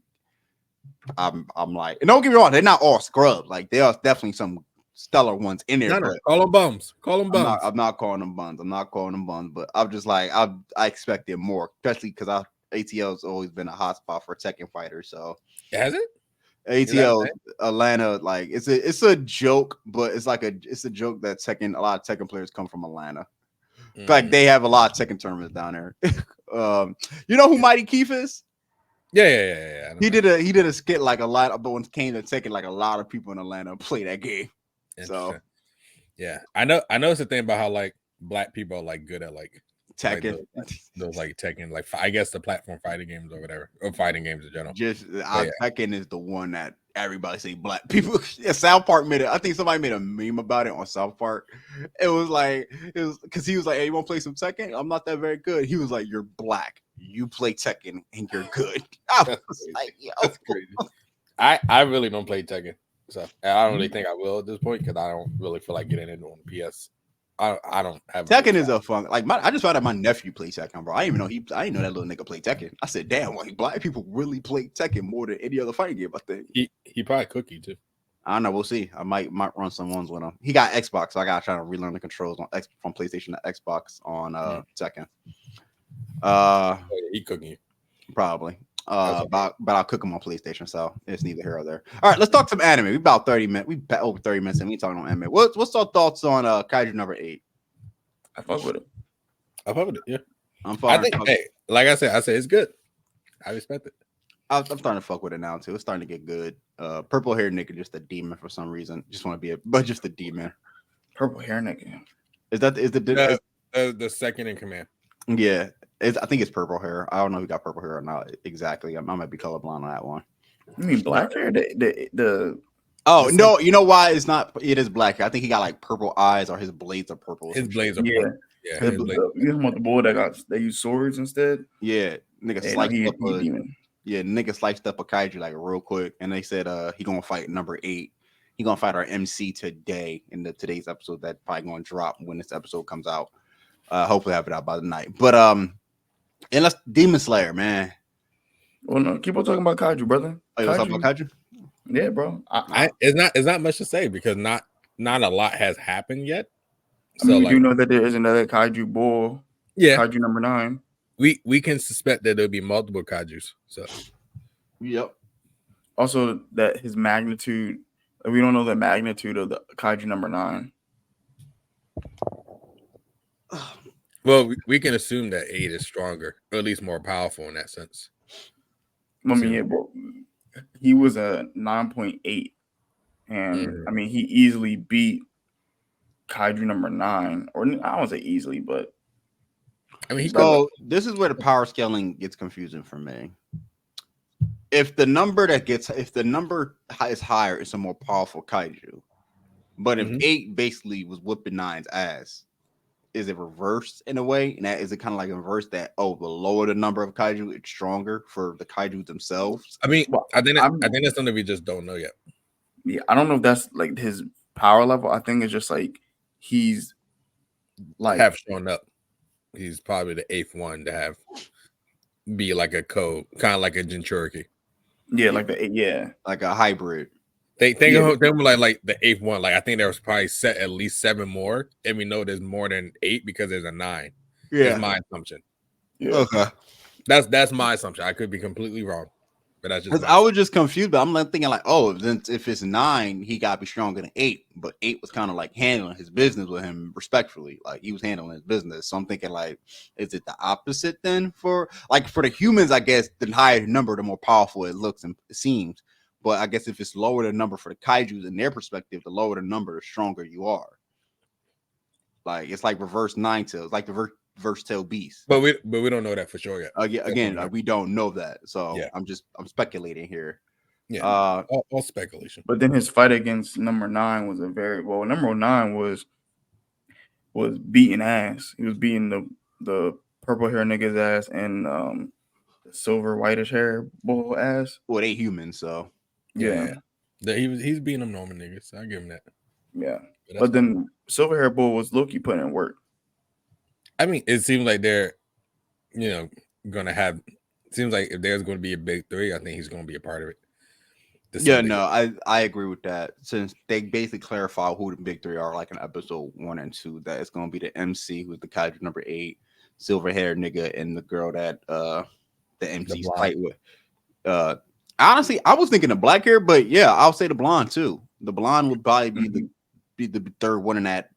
I'm like, and don't get me wrong, they're not all scrubs. Like there are definitely some stellar ones in there. No, call them bums. Call them bums. I'm not calling them buns. I'm not calling them buns, but I'm just like I expected more, especially because ATL's always been a hot spot for Tekken fighters. So has it? ATL Atlanta, like it's a joke, but it's a joke that a lot of Tekken players come from Atlanta. Like they have a lot of Tekken tournaments down there. You know who Mighty Keith is? Yeah. He did a skit like a lot, but when it came to Tekken, like a lot of people in Atlanta play that game. So yeah, I know it's a thing about how like black people are like good at like Tekken, those like Tekken, like I guess the platform fighting games or whatever, or fighting games in general. Tekken is the one that everybody say black people. Yeah, South Park made it. I think somebody made a meme about it on South Park. It was because he was like, "Hey, you want to play some Tekken? I'm not that very good." He was like, "You're black. You play Tekken and you're good." I was like, "Yo, that's crazy." I really don't play Tekken. So I don't really think I will at this point because I don't really feel like getting into on PS. I don't have Tekken is a fun I just found out my nephew plays Tekken, bro. I didn't even know I didn't know that little nigga played Tekken. I said, damn, like black people really play Tekken more than any other fighting game. I think he probably cookie too. I don't know. We'll see. I might run some ones with him. He got Xbox, so I gotta try to relearn the controls from PlayStation to Xbox on Tekken. He cooking you probably. But I'll cook them on PlayStation, so it's neither here or there. All right, let's talk some anime. We about 30 minutes. We over 30 minutes, and we talking on anime. What's our thoughts on Kaiju number 8? I fuck with it. Yeah. I'm fine. I think, hey, like I said it's good. I respect it. I'm starting to fuck with it now too. It's starting to get good. Purple hair nigga, just a demon for some reason. Just want to be just a demon. Purple hair nigga. Is the second in command? Yeah. I think it's purple hair. I don't know who got purple hair or not exactly. I might be colorblind on that one. You mean black hair? No, you know why it's not? It is black hair. I think he got like purple eyes, or his blades are purple. His blades are purple. Yeah. You talking about the boy they use swords instead? Yeah, nigga sliced up a kaiju like real quick, and they said he gonna fight number 8. He gonna fight our MC today in today's episode that probably gonna drop when this episode comes out. Hopefully have it out by the night. But and let's Demon Slayer, man. Well, no, keep on talking about kaiju, brother. Oh, you want to talk about kaiju? Yeah, bro. It's not much to say because not a lot has happened yet. So we do know that there is another kaiju bull. Yeah, kaiju number 9. We can suspect that there'll be multiple kaijus. So, yep. Also, that his magnitude. We don't know the magnitude of the kaiju number 9. Well, we can assume that 8 is stronger, or at least more powerful in that sense. I mean, yeah, bro. He was a 9.8, and I mean, he easily beat Kaiju number 9, or I don't say easily, but I mean, this is where the power scaling gets confusing for me. If the number is higher, it's a more powerful kaiju. But if 8 basically was whooping 9's ass, is it reversed in a way? And is it kind of like reverse that? Oh, the lower the number of kaiju, it's stronger for the kaiju themselves. I mean, I think that's something we just don't know yet. Yeah, I don't know if that's like his power level. I think it's just like he's like have shown up. He's probably the 8th one to be like a code, kind of like a Jinchuriki. Yeah, like like a hybrid. They think of them like the 8th one. Like I think there was probably set at least 7 more, and we know there's more than 8 because there's a 9. Yeah, that's my assumption. Yeah. Okay, that's my assumption. I could be completely wrong, but that's just. I was just confused, but I'm like thinking like, oh, then if it's 9, he got to be stronger than 8. But 8 was kind of like handling his business with him respectfully, like he was handling his business. So I'm thinking like, is it the opposite then for the humans? I guess the higher number, the more powerful it looks and it seems. But I guess if it's lower the number for the kaijus in their perspective, the lower the number, the stronger you are. Like it's like reverse 9 tails, like the reverse tail beast. But we don't know that for sure yet. Again, we don't know that. So yeah. I'm speculating here. Yeah, all speculation. But then his fight against number 9 was number 9 was beating ass. He was beating the purple hair nigga's ass and the silver whitish hair bull ass. Well, they humans, so yeah. He's beating them normal niggas. So I give him that. Yeah, But but then Silver Hair Bull was Loki putting in work. I mean, it seems like they're, gonna have. Seems like if there's going to be a big three, I think he's going to be a part of it. Yeah, no, I agree with that. Since they basically clarify who the big three are, like in episode 1 and 2, that it's gonna be the MC, who's the Kaiju number 8, silver hair nigga, and the girl that the MC's blonde. fight with. Honestly, I was thinking the black hair, but yeah, I'll say the blonde too. The blonde would probably be the third one in that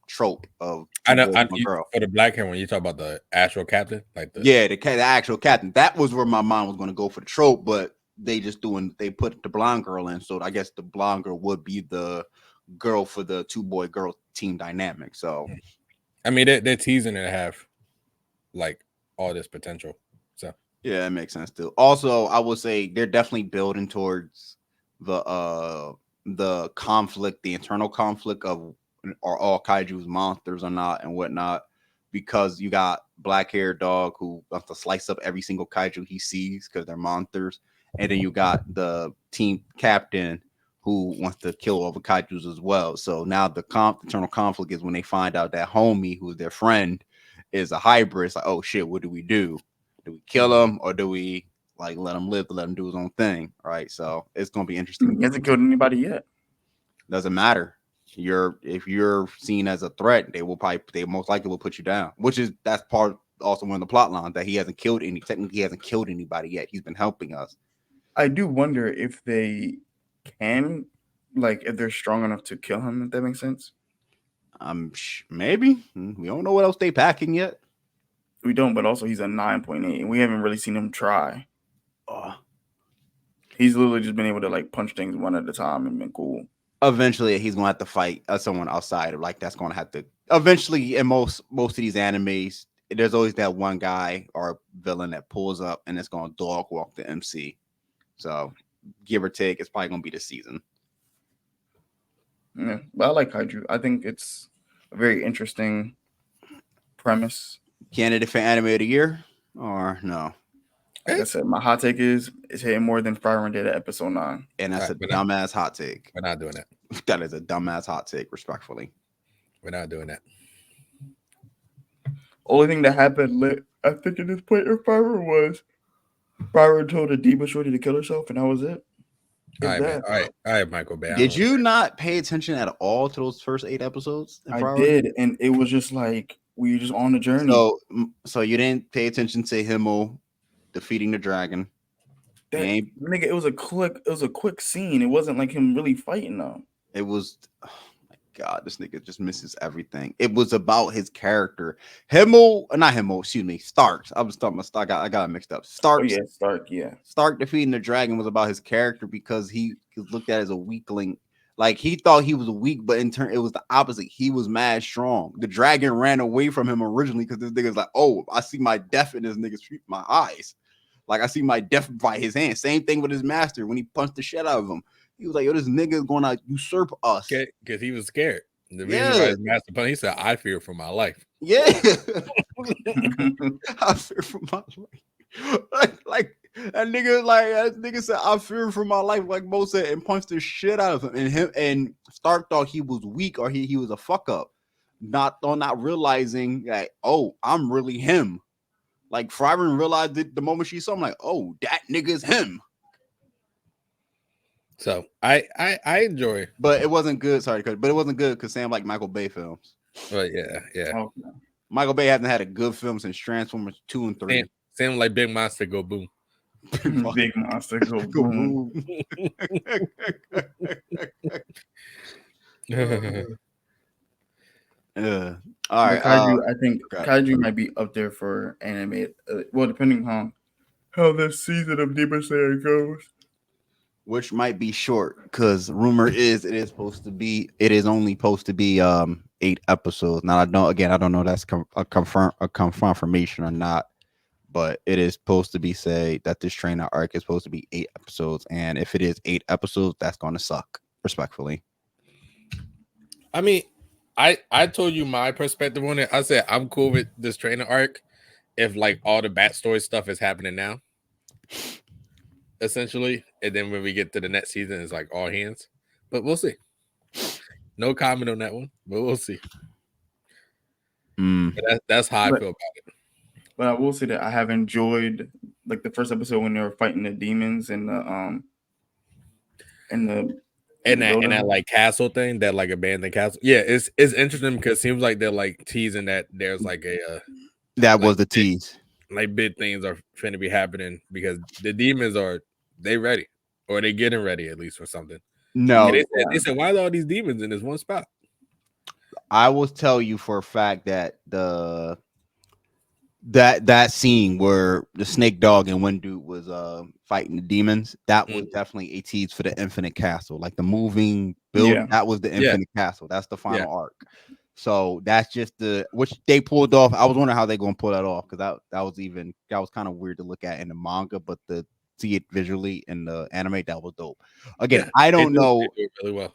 trope of I know. one girl. For the black hair, when you talk about the actual captain, like the the actual captain, that was where my mind was going to go for the trope, but they put the blonde girl in, so I guess the blonde girl would be the girl for the 2-boy girl team dynamic. So I mean, they're teasing it to have like all this potential. So yeah, that makes sense too. Also, I would say they're definitely building towards the conflict, the internal conflict of are all kaijus monsters or not and whatnot, because you got black hair dog who wants to slice up every single kaiju he sees because they're monsters, and then you got the team captain who wants to kill all the kaijus as well. So now the internal conflict is when they find out that homie, who's their friend, is a hybrid. It's like, oh shit, what do we do? Do we kill him or do we like let him live, let him do his own thing? Right. So it's gonna be interesting. He hasn't killed anybody yet. Doesn't matter. If you're seen as a threat, they most likely will put you down. That's part also one of the plot lines, that he hasn't killed anybody yet. He's been helping us. I do wonder if they can, like, if they're strong enough to kill him. If that makes sense. Maybe we don't know what else they packing yet. We don't, but also he's a 9.8, and we haven't really seen him try. He's literally just been able to like punch things one at a time and been cool. Eventually, he's gonna have to fight someone outside of like that's gonna have to. Eventually, in most of these animes, there's always that one guy or villain that pulls up and it's gonna dog walk the MC. So, give or take, it's probably gonna be this season. Yeah, but I like Kaiju. I think it's a very interesting premise. Candidate for anime of the year or no? Like I said, my hot take is it's hitting more than Fire and did at episode 9. And that's a dumbass hot take. We're not doing that. That is a dumbass hot take, respectfully. We're not doing that. Only thing that happened, I think, in this point of Fire was Fire told a Diva Shorty to kill herself, and that was it. All right, man. All right, Michael Bay. Did you not pay attention at all to those first 8 episodes? I did, and it was just like we were just on the journey. So you didn't pay attention to Himmel defeating the dragon. Nigga, it was a quick scene. It wasn't like him really fighting though. It was, oh my god, this nigga just misses everything. It was about his character. Stark. I was talking about Stark. I got mixed up. Stark. Oh, yeah, Stark. Yeah. Stark defeating the dragon was about his character because he was looked at as a weakling. Like he thought he was weak, but in turn it was the opposite. He was mad strong. The dragon ran away from him originally because this nigga's like, oh, I see my death in this nigga's my eyes. Like I see my death by his hand. Same thing with his master when he punched the shit out of him. He was like, yo, this nigga is going to usurp us. Because he was scared. The reason why his master punched, he said, I fear for my life. Yeah. I fear for my life. Like that nigga said, I fear for my life, like Mo said, and punched the shit out of him. And Stark thought he was weak or he was a fuck up. Not realizing that, oh, I'm really him. Like Fryron realized it the moment she saw him, like, oh, that nigga is him. So I enjoy, but it wasn't good. Sorry, but it wasn't good because Sam liked Michael Bay films. But yeah. Okay. Michael Bay hasn't had a good film since Transformers 2 and 3. Same like Big Monster Go Boom. Big Monster Go Boom. All right. Kaiju, I think Kaiju might be up there for anime. Well, depending on how this season of Demon Slayer goes. Which might be short because rumor is it is only supposed to be 8 episodes. Now I don't know that's a confirmation or not, but it is supposed to be say that this trainer arc is supposed to be 8 episodes, and if it is 8 episodes, that's gonna suck, respectfully. I mean, I told you my perspective on it. I said I'm cool with this trainer arc if like all the backstory stuff is happening now. essentially. And then when we get to the next season, it's like all hands. But we'll see. No comment on that one, but we'll see. But that's how I feel about it. But I will say that I have enjoyed like the first episode when they were fighting the demons and that like castle thing, that like abandoned castle. Yeah, it's interesting because it seems like they're like teasing that there's like a that like was the tease. Like big things are finna be happening because the demons they ready or they getting ready at least for something. No, they said why are all these demons in this one spot? I will tell you for a fact that that scene where the snake dog and one dude was fighting the demons, that was definitely a tease for the Infinite Castle, like the moving build. That was the Infinite Castle. That's the final arc. So that's just which they pulled off. I was wondering how they're gonna pull that off because that was kind of weird to look at in the manga, but to see it visually in the anime, that was dope. Again, I don't know. They do it really well.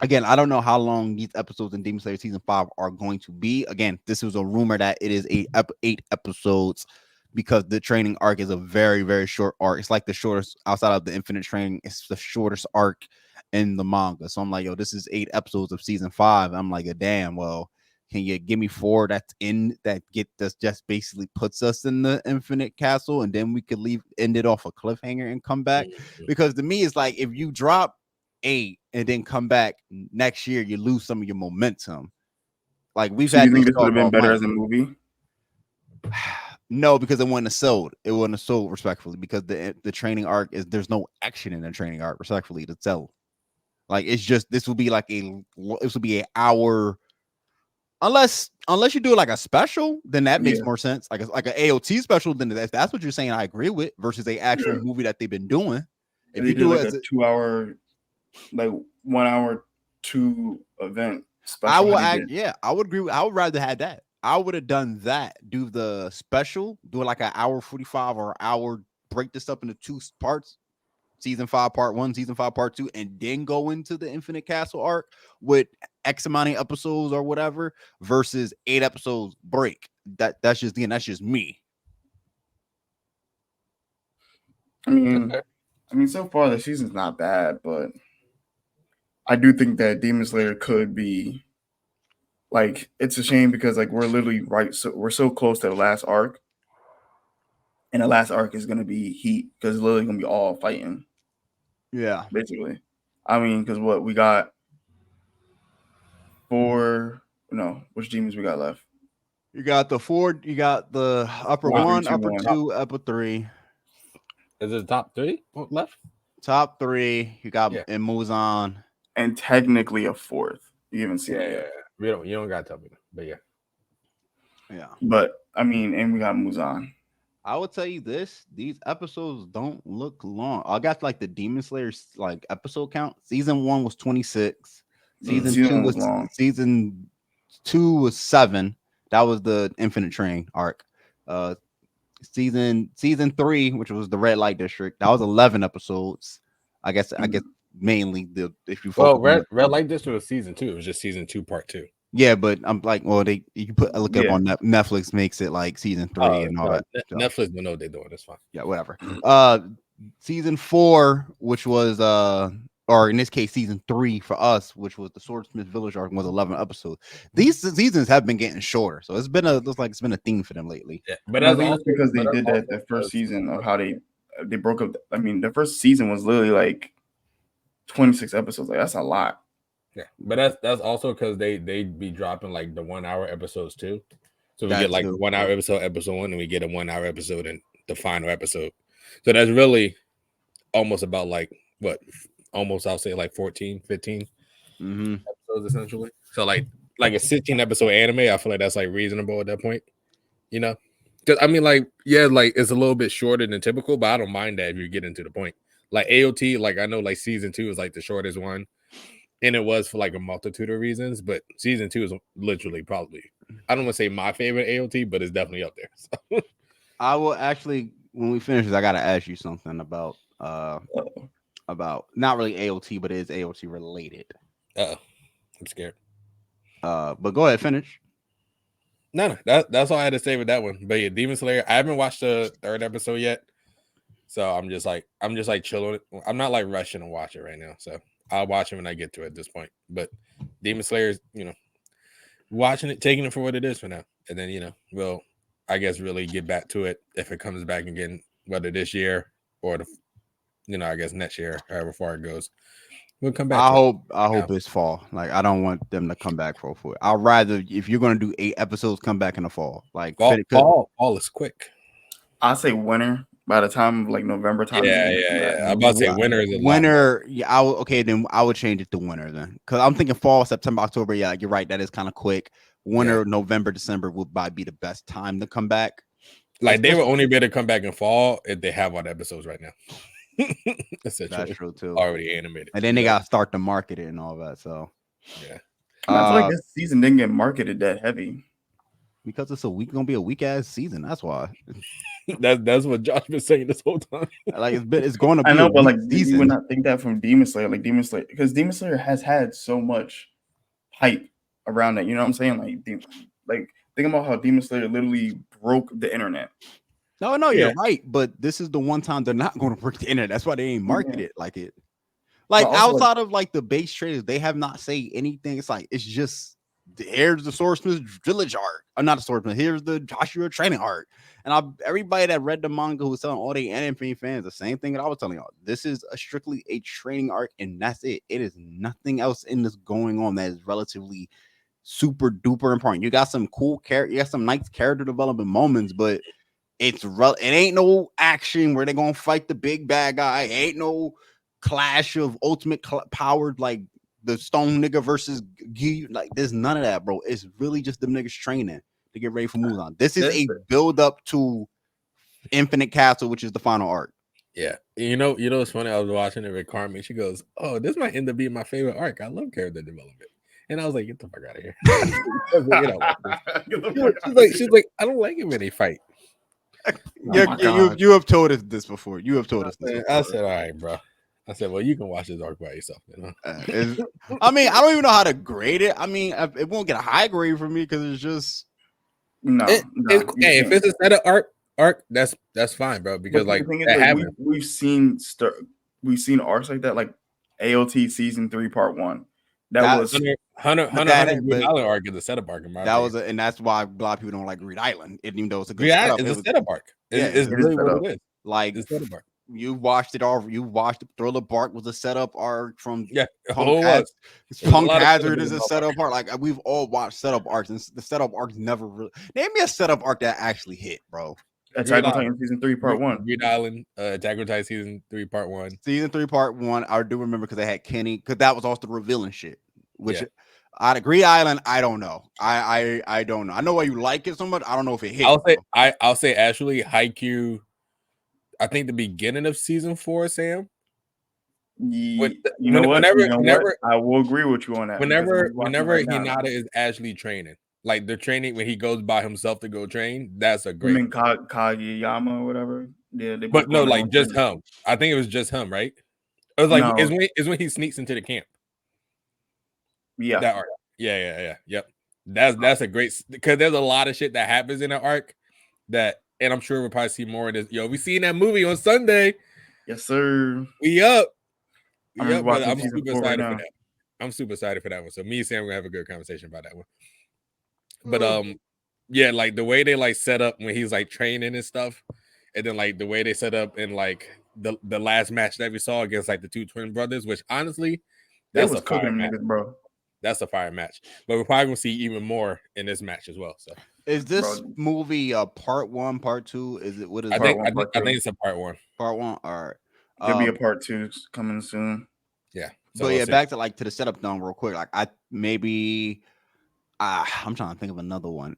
Again, I don't know how long these episodes in Demon Slayer season 5 are going to be. Again, this was a rumor that it is 8 episodes because the training arc is a very, very short arc. It's like the shortest outside of the Infinite Training. It's the shortest arc in the manga. So I'm like, yo, this is 8 episodes of season 5. I'm like, damn, well, can you give me 4 that's in that get this just basically puts us in the Infinite Castle and then we could end it off a cliffhanger and come back? Because to me, it's like if you drop 8 and then come back next year, you lose some of your momentum. Like we've had. You think this would have been better as a movie? No, because it wouldn't have sold. It wouldn't have sold respectfully because the training arc is there's no action in the training arc respectfully to sell. Like it's just this will be an hour. Unless you do like a special, then that makes more sense. Like an AOT special, then if that's what you're saying, I agree with. Versus a actual movie that they've been doing. If you do like a 2 hour. Like 1 hour 2 event special. I would agree. I would rather have that. I would have done that. Do the special, do it like an hour 45 or hour, break this up into 2 parts. Season 5 part 1, season 5 part 2, and then go into the Infinite Castle arc with X amount of episodes or whatever versus 8 episodes break. That's just me. I mean, so far the season's not bad, but I do think that Demon Slayer could be like it's a shame because like we're literally we're so close to the last arc, and the last arc is gonna be heat because it's literally gonna be all fighting. Yeah, basically. I mean, because what we got which demons we got left? You got the 4. You got the upper 1, upper 2, upper 3. Is it the top 3 left? Top 3. You got in Muzan. And technically a 4th. You haven't seen it yet. You don't gotta tell me, but yeah. But I mean, and we got Muzan. I will tell you this: these episodes don't look long. I got like the Demon Slayer like episode count. Season 1 was 26. Season 2 was long. Season 2 was 7. That was the Infinite Train arc. Season 3, which was the Red Light District, that was 11 episodes. I guess mainly if you Red Light District was season 2. It was just season 2 part 2. Yeah, but I'm like, well, look up on Netflix makes it like season 3 and all that. Netflix will know what they're doing. That's fine. Yeah, whatever. Season 4, which was or in this case, season 3 for us, which was the Swordsmith Village arc, was 11 episodes. These seasons have been getting shorter, so looks like it's been a theme for them lately. Yeah, but that's also because they did that the first season of how they broke up. I mean, the first season was literally like 26 episodes. Like that's a lot. Yeah, but that's also because they be dropping like the 1 hour episodes too. So we get like 1 hour episode 1, and we get a 1 hour episode in the final episode. So that's really almost about like what? Almost I'll say like 14, 15 episodes essentially. So like a 16 episode anime, I feel like that's like reasonable at that point. You know? Because I mean, like, yeah, like it's a little bit shorter than typical, but I don't mind that if you get into the point. Like AOT, like I know like season 2 is like the shortest one. And it was for like a multitude of reasons, but season 2 is literally probably, I don't want to say my favorite AOT, but it's definitely up there. So. I will actually, when we finish this, I got to ask you something about not really AOT, but it is AOT related. I'm scared. But go ahead, finish. No, that's all I had to say with that one. But yeah, Demon Slayer, I haven't watched the 3rd episode yet. So I'm just like chilling. I'm not like rushing to watch it right now. So I'll watch it when I get to it at this point. But Demon Slayer is, watching it, taking it for what it is for now. And then, we'll, I guess, really get back to it if it comes back again, whether this year or I guess next year, however far it goes. We'll come back. I hope it's fall. Like, I don't want them to come back for it. I'd rather, if you're gonna do 8 episodes, come back in the fall. Like fall is quick. I say winter. By the time like November time. Yeah. I'm about to say winter is a winter. Yeah, then I would change it to winter then, because I'm thinking fall, September, October. Yeah, you're right. That is kind of quick. Winter, November, December would probably be the best time to come back. Like, they will only be able to come back in fall if they have all the episodes right now. That's true too. Already animated, and then they gotta start to market it and all that. So I feel like this season didn't get marketed that heavy because it's gonna be a weak ass season. That's why. That's what Josh been saying this whole time. Like it's going to be. I know, but like you would not think that from Demon Slayer, because Demon Slayer has had so much hype around it. You know what I'm saying? Like think about how Demon Slayer literally broke the internet. No, you're right. But this is the one time they're not going to break the internet. That's why they ain't marketed it like it. Like outside of like the base trailers, they have not say anything. It's just here's the Swordsmith Village art. I'm not the Swordsmith. Here's the Joshua training art. And everybody that read the manga who's telling all the anime fans the same thing that I was telling y'all. This is strictly a training arc, and that's it. It is nothing else in this going on that is relatively super duper important. You got some cool character, you got some nice character development moments, but it ain't no action where they're gonna fight the big bad guy. It ain't no clash of ultimate powered like the stone nigga versus Gi. Like, there's none of that, bro. It's really just them niggas training to get ready for Muzan. This is a build up to Infinite Castle, which is the final arc. Yeah, it's funny. I was watching it with Carmen. She goes, "Oh, this might end up being my favorite arc. I love character development." And I was like, "Get the fuck out of here!" She's like, "I don't like it when they fight." You have told us this before. You have told us this before. I said, "All right, bro." I said, "Well, you can watch this arc by yourself." I mean, I don't even know how to grade it. I mean, it won't get a high grade for me because it's just hey, if it's a set of arc, that's fine, bro. Because like we've seen arcs like that, like AOT season 3 part 1. That was Hunter Green Island arc is a setup arc. And that's why a lot of people don't like Green Island, even though it's a good setup. It's a setup arc. It's really what it is. Like it's a setup arc. You watched it all. You watched Thriller Bark was a setup arc from Punk Hazard is a setup arc. Like we've all watched setup arcs, and the setup arcs never really name me a setup arc that actually hit, bro. Attack on Titan season 3 part 1. Green Island, Attack on Titan season 3 part 1. Season 3 part 1. I do remember because they had Kenny, because that was also the revealing shit. Which out of Green Island, I don't know. I don't know. I know why you like it so much. I don't know if it hit. I'll say actually Haikyuu. I think the beginning of season 4, Sam. Whenever I will agree with you on that. Whenever Hinata is actually training, like the training when he goes by himself to go train, that's a great. You mean Kageyama or whatever? Yeah, but no, like just him. I think it was just him, right? It was like is when he sneaks into the camp. Yeah, that arc. Yep. That's a great, because there's a lot of shit that happens in the arc that. And I'm sure we'll probably see more of this. Yo, we seen that movie on Sunday. Yes, sir. We up. I'm super excited for that. I'm super excited for that one. So me and Sam are gonna have a good conversation about that one. But yeah, like the way they like set up when he's like training and stuff, and then like the way they set up in like the last match that we saw against like the two twin brothers, which honestly, that's a fire match, bro. That's a fire match. But we're probably gonna see even more in this match as well. So. Is this movie part 1, part 2? Is it what is? I think it's a part 1. Part 1. All right. There'll be a part 2 coming soon. Yeah. So we'll back to the setup done real quick. Like I'm trying to think of another one.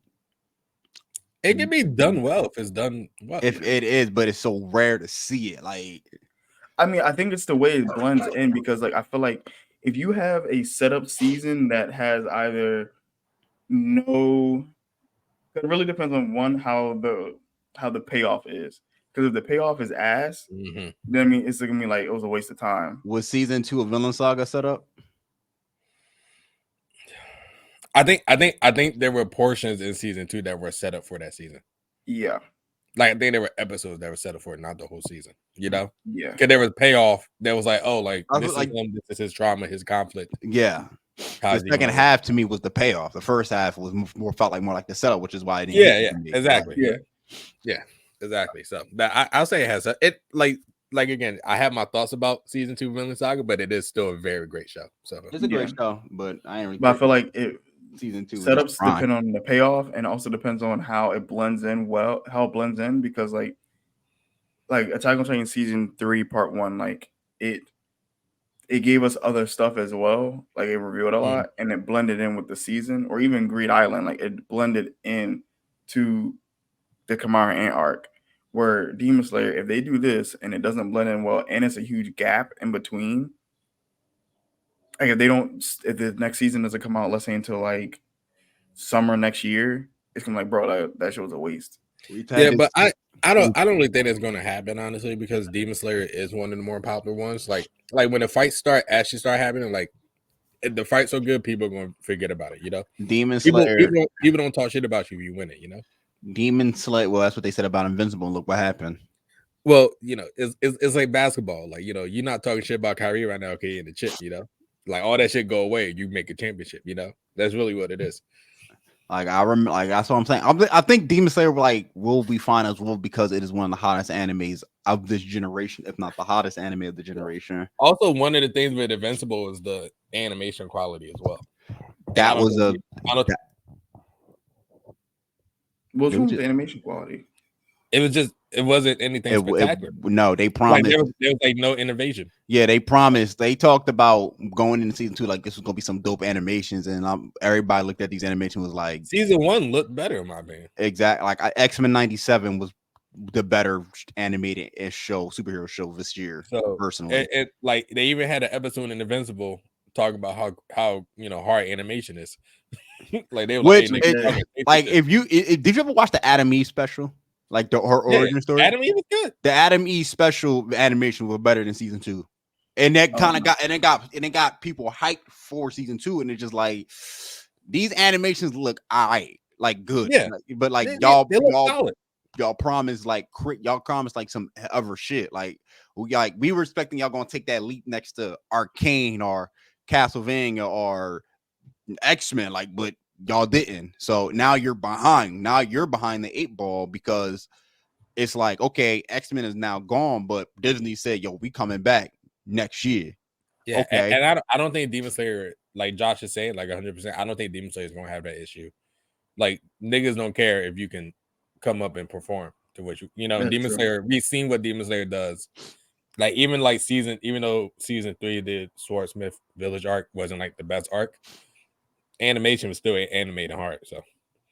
It can be done well if it's done well. If it is, but it's so rare to see it. Like, I mean, I think it's the way it blends in, because like I feel like if you have a setup season that has either no. It really depends on how the payoff is. Because if the payoff is ass, then I mean it's gonna be like it was a waste of time. Was season 2 of Villain Saga set up? I think there were portions in season 2 that were set up for that season. Yeah. Like I think there were episodes that were set up for it, not the whole season. You know, Yeah. because there was payoff. That was like, oh, like I this was is like- him. This is his trauma, his conflict. Yeah. The Kaiji second moment. half to me was the payoff. The first half was more felt like more like the setup, which is why I didn't. Yeah, hit yeah, it for me. exactly. Yeah. Yeah, exactly. So that I'll say it has it like again. I have my thoughts about season 2 Vinland Saga, but it is still a very great show. So It's a great Yeah. show, but I ain't really. But I feel like it season 2 was setups just prime. depend on the payoff, and also depends on how it blends in. Because like Attack on Titan season 3 part 1, like it gave us other stuff as well. Like it revealed a lot, and it blended in with the season, or even Greed Island. Like it blended in to the Kamara Ant arc. Where Demon Slayer, if they do this and it doesn't blend in well, and it's a huge gap in between, like if the next season doesn't come out, let's say until like summer next year, it's gonna be like, bro, that show's a waste. yeah, but I don't really think it's gonna happen, honestly, because Demon Slayer is one of the more popular ones. Like when the fights actually start happening, like if the fight's so good, people are gonna forget about it. You know, Demon Slayer. People don't talk shit about you if you win it. You know. Demon Slayer. Well, that's what they said about Invincible. Look what happened. Well, you know, it's like basketball. Like, you know, you're not talking shit about Kyrie right now, okay, in the chip, you know? Like all that shit go away, you make a championship, you know? That's really what it is. Like I remember, like that's what I'm saying. I think Demon Slayer will be fine as well because it is one of the hottest animes of this generation, if not the hottest anime of the generation. Also, one of the things with Invincible is the animation quality as well. That was a. What's wrong with the animation quality? It wasn't anything spectacular. No, they promised. Like, there was like no innovation. Yeah, they promised. They talked about going into season 2 like this was gonna be some dope animations, and everybody looked at these animations was like season 1 looked better in my opinion. Exactly, like X-Men '97 was the better animated superhero show this year. So personally, it like they even had an episode in Invincible talking about how you know hard animation is. Like they were did you ever watch the Adam Eve special? Like her origin story. Adam Eve was good. The Adam Eve special animation was better than season 2, and that kind of got people hyped for season 2. And it's just like these animations look alright, like good, yeah. But like they y'all promised like some other shit. Like we were expecting y'all gonna take that leap next to Arcane or Castlevania or X-Men, like, but y'all didn't. So now you're behind. Now you're behind the 8 ball because it's like, okay, X-Men is now gone, but Disney said, yo, we coming back next year. Yeah, okay. And I don't think Demon Slayer, like Josh is saying, like 100%, I don't think Demon Slayer is gonna have that issue. Like niggas don't care if you can come up and perform to what you know. Demon Slayer, we've seen what Demon Slayer does. Like even though season 3 the Swordsmith Village arc wasn't like the best arc, animation was still animating hard. So,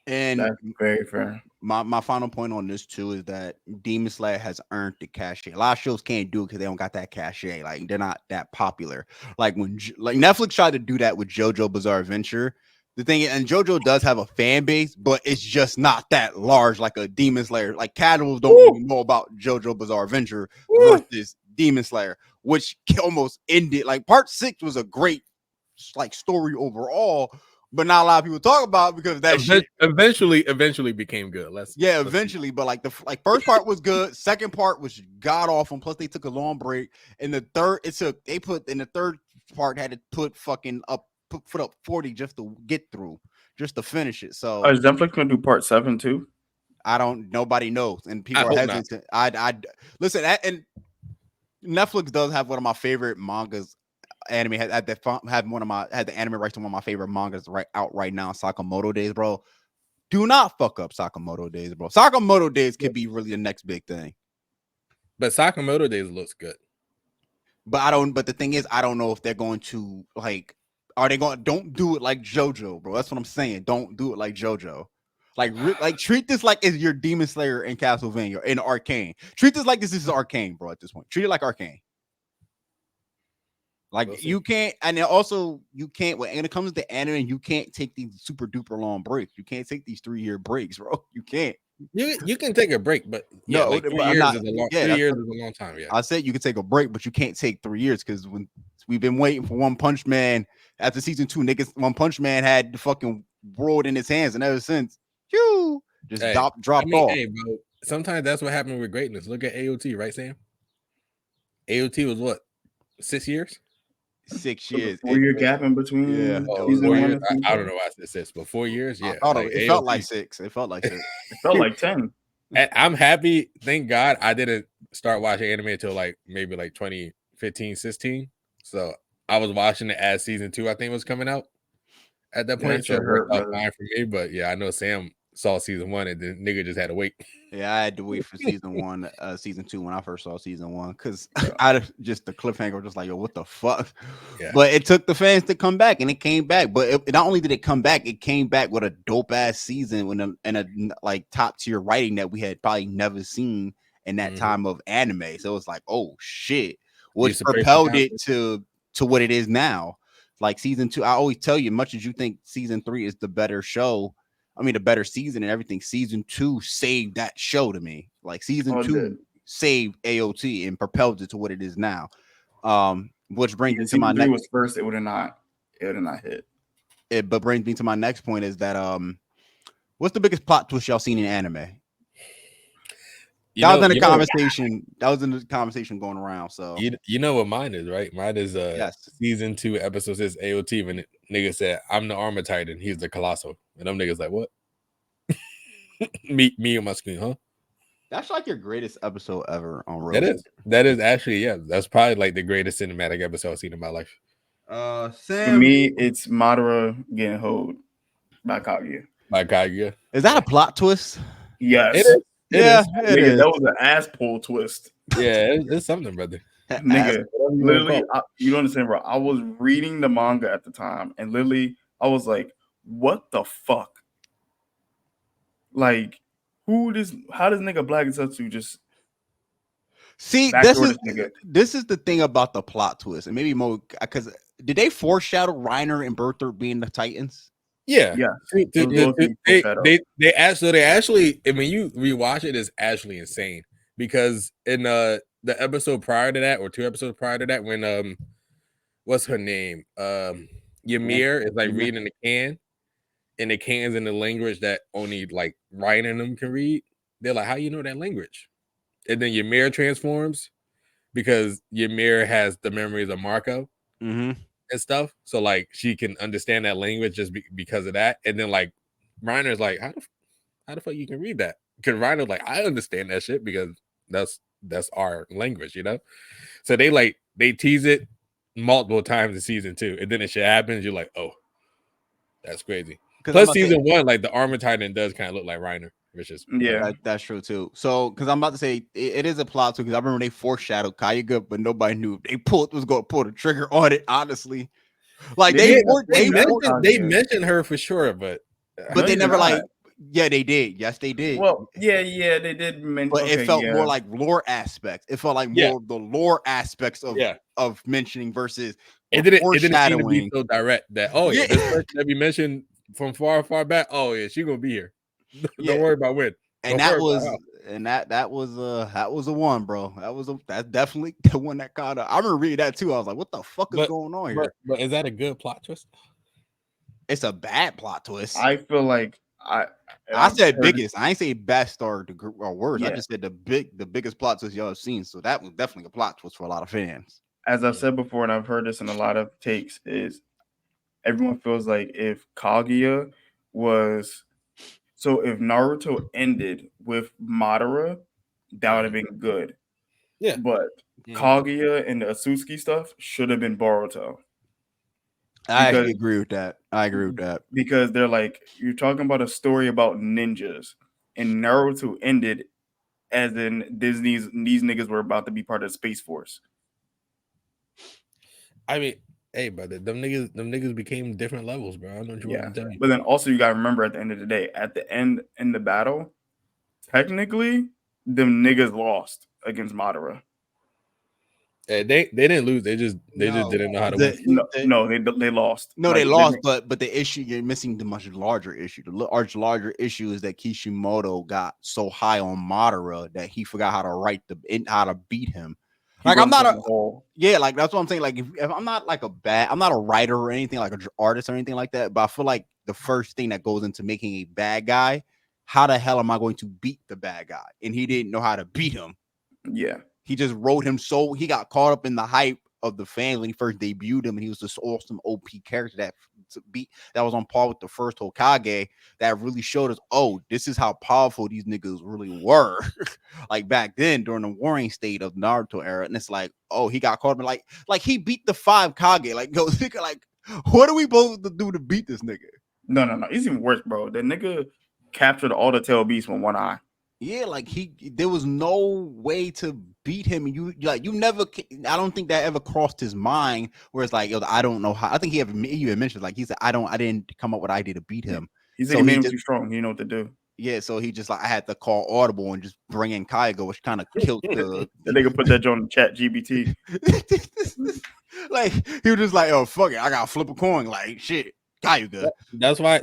and that's very fair. My final point on this too is that Demon Slayer has earned the cachet. A lot of shows can't do it because they don't got that cachet. Like they're not that popular. Like when Netflix tried to do that with JoJo Bizarre Adventure. The thing is, and JoJo does have a fan base, but it's just not that large like a Demon Slayer. Like casuals don't really know about JoJo Bizarre Adventure versus Demon Slayer, which almost ended. Like part 6 was a great like story overall, but not a lot of people talk about it because that shit eventually became good. Eventually, but like the first part was good, second part was god awful. Plus they took a long break, and the third the third part had to put 40 just to get through, just to finish it. So is Netflix gonna do part 7 too? Nobody knows, and people are hesitant. I listen, and Netflix does have one of my favorite mangas. Anime had the anime rights to one of my favorite mangas out right now, Sakamoto Days, bro. Do not fuck up Sakamoto Days, bro. Sakamoto Days could be really the next big thing. But Sakamoto Days looks good. But the thing is, I don't know if they're going to like. Are they going? Don't do it like JoJo, bro. That's what I'm saying. Don't do it like JoJo. Like treat this like it's your Demon Slayer in Castlevania in Arcane. Treat this like this is Arcane, bro. At this point, treat it like Arcane. Like you can't, and then also you can't. When it comes to anime, you can't take these super duper long breaks. You can't take these 3-year breaks, bro. You can't. You can take a break, but yeah, no, like 3 years is a long. 3 years is a long time. Yeah, I said you can take a break, but you can't take 3 years because when we've been waiting for One Punch Man after season 2, niggas, One Punch Man had the fucking world in his hands, and ever since, just dropped off. Hey, bro, sometimes that's what happened with greatness. Look at AOT, right, Sam? AOT was what, 6 years? 6 With years. a 4-year It- gap in between Yeah, Oh, season 4 one years. and season I don't two. know why I said 6, but 4 years, yeah. I thought like it felt AOT. like 6. It felt like 6. It felt like 10. And I'm happy. Thank God I didn't start watching anime until like maybe like 2015, 16. So I was watching it as season 2, I think, was coming out at that That point. So shit it worked hurt, out brother. fine for me. But yeah, I know Sam saw season 1 and then nigga just had to wait. Yeah, I had to wait for season 1, season 2 when I first saw season 1 because Yeah. I just the cliffhanger just like, yo, what the fuck? Yeah. But it took the fans to come back, and it came back. But not only did it come back, it came back with a dope ass season and a like top tier writing that we had probably never seen in that time of anime. So it was like, oh shit, which Used to pray for propelled God. it to what it is now. Like season 2, I always tell you, much as you think season 3 is the better show, I mean, the better season and everything, season 2 saved that show to me. Like season Oh, it 2 did. saved AOT and propelled it to what it is now. Which brings me If to my season 3 next. was first, it would have not hit. But brings me to my next point is that what's the biggest plot twist y'all seen in anime? That was in the conversation. That was in the conversation going around. So you know what mine is, right? Mine is yes. season 2, episode 6, AOT. When nigga said, "I'm the armor titan, he's the colossal," and them niggas like, what? me on my screen, huh? That's like your greatest episode ever on Road. That is actually, yeah. That's probably like the greatest cinematic episode I've seen in my life. For Sam, me, it's Madara getting hoed by Kaguya. By Kaguya. is that a plot twist? Yes. It is. Yeah, it Nigga, is. that was an ass pull twist. Yeah, it's something, brother. Nigga, Whatever you literally, wanna you don't understand, bro. I was reading the manga at the time, and literally, I was like, what the fuck? Like, how does nigga Black Zetsu just See, backdoor this nigga? this is the thing about the plot twist, and maybe more because did they foreshadow Reiner and Bertha being the Titans? Yeah, Yeah. They actually, and when you rewatch it, it's actually insane because in the episode prior to that, or 2 episodes prior to that, when what's her name, Ymir is like reading the can, and the can's in the language that only like Ryan and them can read. They're like, how you know that language? And then Ymir transforms because Ymir has the memories of Marco. And stuff, so like she can understand that language just because of that. And then like Reiner's like, how the fuck you can read that? Because Reiner's like, I understand that shit because that's our language, you know. So they tease it multiple times in season 2, and then it shit happens. You're like, oh, that's crazy. Plus season 1, like the armor titan does kind of look like Reiner, which is that's true too. So because I'm about to say it is a plot too, because I remember they foreshadowed Kaguya, but nobody knew they was going to pull the trigger on it. Honestly, like they mentioned her for sure, but they never like. Yeah, they did. Yes, they did. Well, yeah, they did mention, but it felt more like lore aspects. It felt like more of the lore aspects of mentioning versus it didn't seem to be so direct that this person that we mentioned from far back. Oh yeah, she's gonna be here. Don't worry about when. And that was a one, bro. That's definitely the one that caught up. I remember reading that too. I was like, what the fuck is going on here? But is that a good plot twist? It's a bad plot twist. I feel like I said biggest. I ain't say best or worst. I just said the biggest plot twist y'all have seen. So that was definitely a plot twist for a lot of fans. As I've said before, and I've heard this in a lot of takes, is everyone feels like if Kaguya was, so if Naruto ended with Madara, that would have been good. Yeah. But Kaguya and the Atsuki stuff should have been Boruto. I agree with that. Because they're like, you're talking about a story about ninjas, and Naruto ended as in these niggas were about to be part of the Space Force. I mean, hey, brother, them niggas became different levels, bro. I don't know what you want to tell me. But then also you gotta remember at the end of the day, at the end in the battle, technically, them niggas lost against Madara. They didn't lose. They just didn't know how to win. They lost. No, they lost. But the issue, you're missing the much larger issue. The much larger issue is that Kishimoto got so high on Madara that he forgot how to beat him. Like I'm not like that's what I'm saying. Like if I'm not like I'm not a writer or anything, like an artist or anything like that. But I feel like the first thing that goes into making a bad guy how the hell am I going to beat the bad guy? And he didn't know how to beat him. Yeah. He just wrote him so he got caught up in the hype of the fan when he first debuted him, and he was this awesome OP character that was on par with the first Hokage that really showed us, oh, this is how powerful these niggas really were. Like back then during the warring state of Naruto era. And it's like, oh, he got caught up in like he beat the 5 Kage. Like, go nigga, like, what are we supposed to do to beat this nigga? No. It's even worse, bro. The nigga captured all the tail beasts with one eye. Yeah, like there was no way to beat him. You never. I don't think that ever crossed his mind. Where it's like, yo, I don't know how. I think he even mentioned like he said, I didn't come up with an idea to beat him. He said he made him too strong. He didn't know what to do. Yeah, so he just like I had to call audible and just bring in Kaigo, which kind of killed the. The nigga put that on chat GBT. Like he was just like, oh fuck it, I gotta flip a coin. Like shit, Kaigo. That's why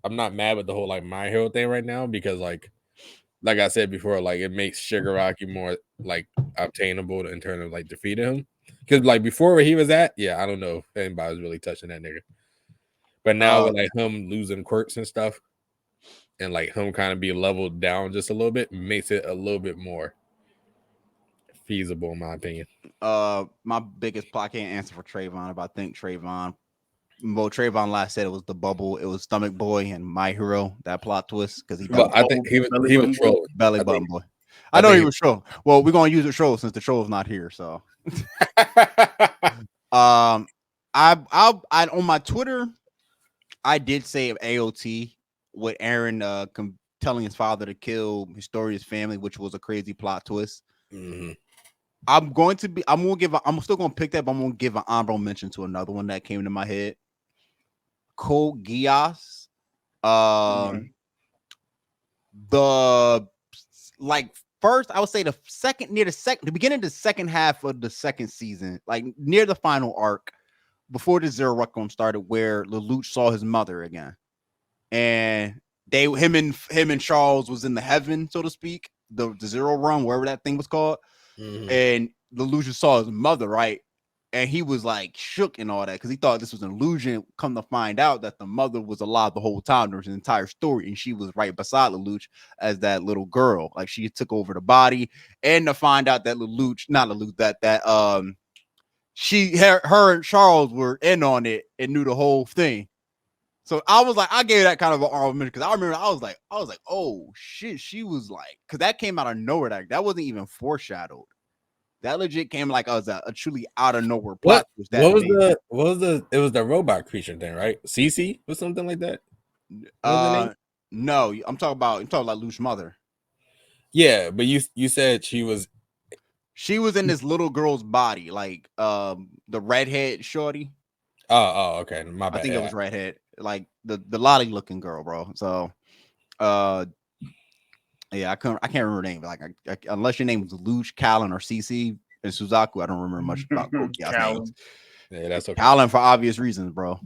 I'm not mad with the whole like My Hero thing right now, because like I said before, like it makes Shigaraki more like obtainable in terms of like defeating him. Because like before where he was at, yeah, I don't know if anybody's really touching that nigga. But now with like him losing quirks and stuff, and like him kind of be leveled down just a little bit, makes it a little bit more feasible in my opinion. My biggest plot, I can't answer for Trayvon, but I think Trayvon last said it was the bubble, it was Stomach Boy and My Hero, that plot twist, because I think he was trolling. Belly button boy. I know he was trolling. Well, we're gonna use the troll since the troll's not here. So I on my Twitter, I did say AOT with Aaron telling his father to kill Historia's family, which was a crazy plot twist. Mm-hmm. I'm still gonna pick that, but I'm gonna give an honorable mention to another one that came to my head. Code Geass. The like first, I would say the beginning of the second half of the second season, like near the final arc, before the Zero Requiem started, where Lelouch saw his mother again, and him and Charles was in the heaven, so to speak, the Zero Run, wherever that thing was called. Mm-hmm. And Lelouch saw his mother, right? And he was like shook and all that because he thought this was an illusion. Come to find out that the mother was alive the whole time. There was an entire story, and she was right beside Lelouch as that little girl. Like she took over the body, and to find out that her and Charles were in on it and knew the whole thing. So I was like, I gave that kind of an argument because I remember I was like, oh shit, she was like, because that came out of nowhere. That wasn't even foreshadowed. That legit came like as a truly out of nowhere plot. It was the robot creature thing, right? CC or something like that. No, I'm talking about Luch's mother. Yeah, but you said she was in this little girl's body, like the redhead shorty. Oh, okay. My bad. I think it was redhead, like the lolly looking girl, bro. So, yeah, I can't remember her name. Like, unless your name was Luch, Callan, or CC and Suzaku, I don't remember much about Callan. Yeah, that's okay. Callan for obvious reasons, bro.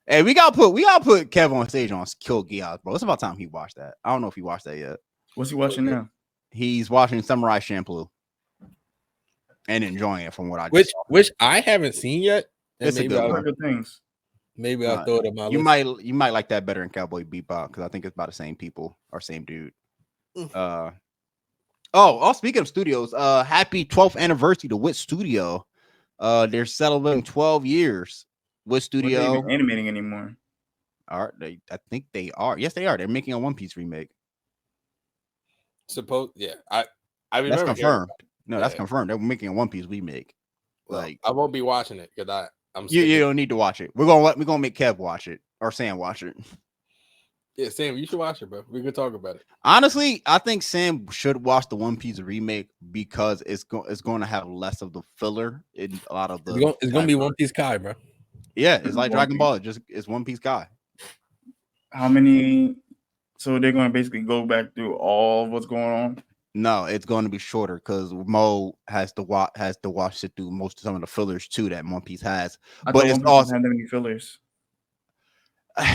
Hey, we gotta put Kev on stage on Kill Geass, bro. It's about time he watched that. I don't know if he watched that yet. What's he watching now? He's watching Samurai Champloo and enjoying it from what I just saw. Which I haven't seen yet. It's a good things. Maybe I'll throw it in my you list. You might like that better than Cowboy Bebop because I think it's about the same people or same dude. Speaking of studios, happy 12th anniversary to Wit Studio. They're celebrating 12 years. Wit Studio Are they even animating anymore? I think they are. Yes, they are. They're making a One Piece remake. Yeah. I remember that's confirmed. No, that's confirmed. They're making a One Piece remake. Like I won't be watching it because you don't need to watch it. We're gonna make Kev watch it or Sam watch it. Yeah, Sam, you should watch it, bro. We could talk about it. Honestly, I think Sam should watch the One Piece remake because it's going to have less of the filler in a lot of the. It's going to be One Piece Kai, bro. Yeah, it's like Dragon Ball. It's One Piece Kai. How many? So they're going to basically go back through all of what's going on. No, it's going to be shorter because Mo has to watch it through some of the fillers too that One Piece has. But it's also have any fillers.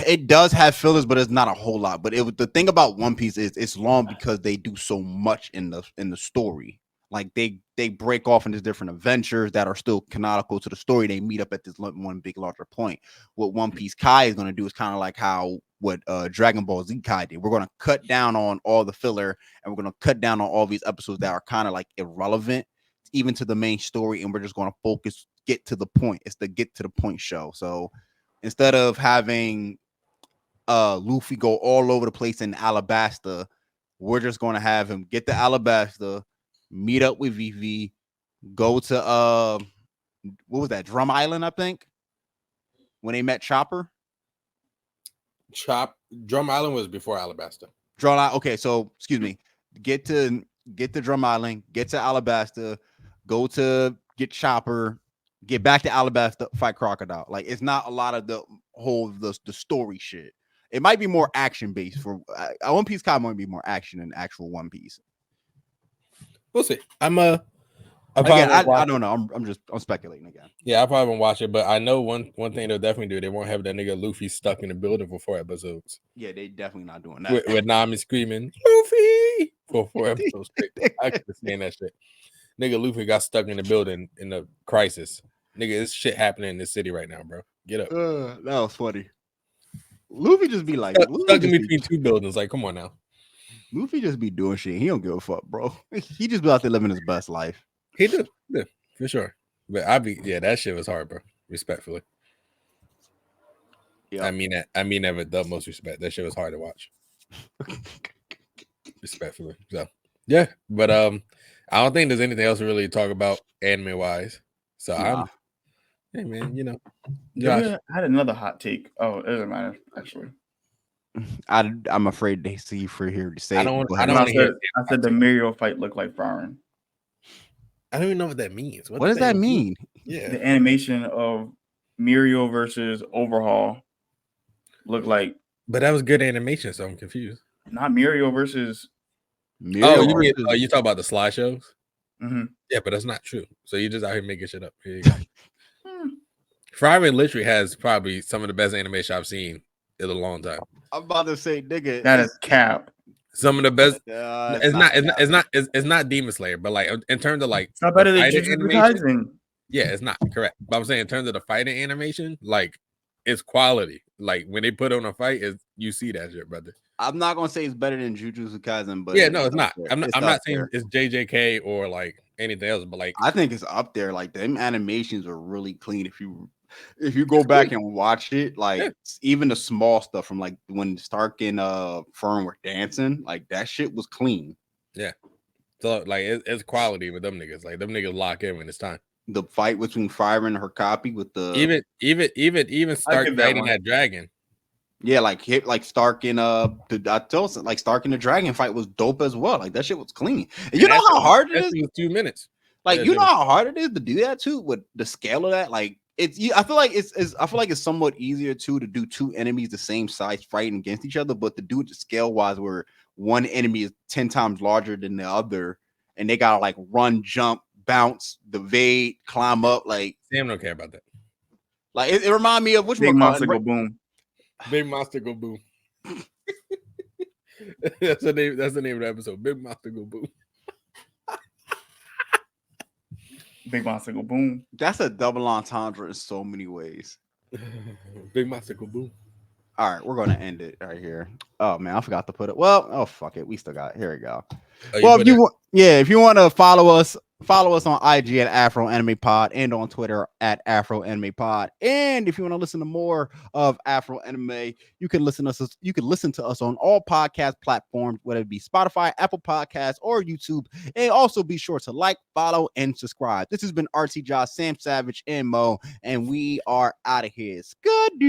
It does have fillers, but it's not a whole lot. But the thing about One Piece is it's long because they do so much in the story. Like they break off into different adventures that are still canonical to the story. They meet up at this one big larger point. What One Piece Kai is going to do is kind of like how what Dragon Ball Z Kai did. We're gonna cut down on all the filler, and we're gonna cut down on all these episodes that are kind of like irrelevant even to the main story, and we're just gonna get to the point. It's the get to the point show. So instead of having Luffy go all over the place in Alabasta, we're just gonna have him get to Alabasta, meet up with Vivi, go to what was that, Drum Island, I think, when they met Chopper. Drum Island was before Alabasta. Drum Island. Okay, so excuse me. Get to Drum Island, get to Alabasta, go to get Chopper, get back to Alabasta, fight Crocodile. Like, it's not a lot of the story shit. It might be more action based. For One Piece Kai might be more action than actual One Piece. We'll see. I don't know. I'm speculating again. Yeah, I probably won't watch it, but I know one thing they'll definitely do. They won't have that nigga Luffy stuck in the building for 4 episodes. Yeah, they definitely not doing that. With Nami screaming Luffy for 4 episodes. I could stand that shit. Nigga Luffy got stuck in the building in the crisis. Nigga, this shit happening in this city right now, bro. Get up. That was funny. Luffy just be like stuck in between 2 buildings. Like, come on now. Luffy just be doing shit. He don't give a fuck, bro. He just be out there living his best life. He do, for sure. But that shit was hard, bro. Respectfully. Yeah. I mean that with the utmost respect. That shit was hard to watch. Respectfully. So yeah. But I don't think there's anything else to really talk about anime wise. So hey man, you know. I had another hot take. Oh, it doesn't matter, actually. I'm afraid to see for here to say. I said the Mirio fight looked like Byron. I don't even know what that means. What does that mean? Yeah, the animation of Mirio versus Overhaul looked like. But that was good animation, so I'm confused. Not Mirio versus. Mirio you talk about the slideshows? Mm-hmm. Yeah, but that's not true. So you just out here making shit up. Here you go. Friday literally has probably some of the best animation I've seen in a long time. I'm about to say, nigga, that is cap. Some of the best. It's not Demon Slayer, but like in terms of like, it's not better than Jujutsu Kaisen. Yeah, it's not correct. But I'm saying in terms of the fighting animation, like it's quality. Like when they put on a fight, you see that shit, brother. I'm not gonna say it's better than Jujutsu Kaisen, but yeah, no, it's not. I'm not saying it's JJK or like anything else, but like I think it's up there. Like them animations are really clean. If you go back and watch it, like even the small stuff from like when Stark and Fern were dancing, like that shit was clean. Yeah, so like it's quality with them niggas. Like them niggas lock in when it's time. The fight between Fire and her copy with the even Stark fighting that dragon. Yeah, like Stark in Stark in the dragon fight was dope as well. Like that shit was clean. And you know how hard it is? 2 minutes. Like you know how hard it is to do that too with the scale of that. Like I feel like it's somewhat easier to do 2 enemies the same size fighting against each other, but to do it the scale wise where one enemy is 10 times larger than the other, and they gotta like run, jump, bounce, evade, climb up. Like Sam don't care about that. Like it reminded me of which Big Monster Go Boom. Big Monster Go Boom. That's the name of the episode. Big Monster Go Boom. Big Monster Go Boom. That's a double entendre in so many ways. Big Monster Go Boom. All right, we're gonna end it right here. Oh man, I forgot to put it. Well, oh fuck it, we still got it. Here we go. Well, if you want to follow us on IG at Afro Anime Pod and on Twitter at Afro Anime Pod. And if you want to listen to more of Afro Anime, you can listen to us on all podcast platforms, whether it be Spotify, Apple Podcasts, or YouTube. And also be sure to like, follow, and subscribe. This has been RTJosh, Sam Savage, and Mo, and we are out of here. It's good, dude.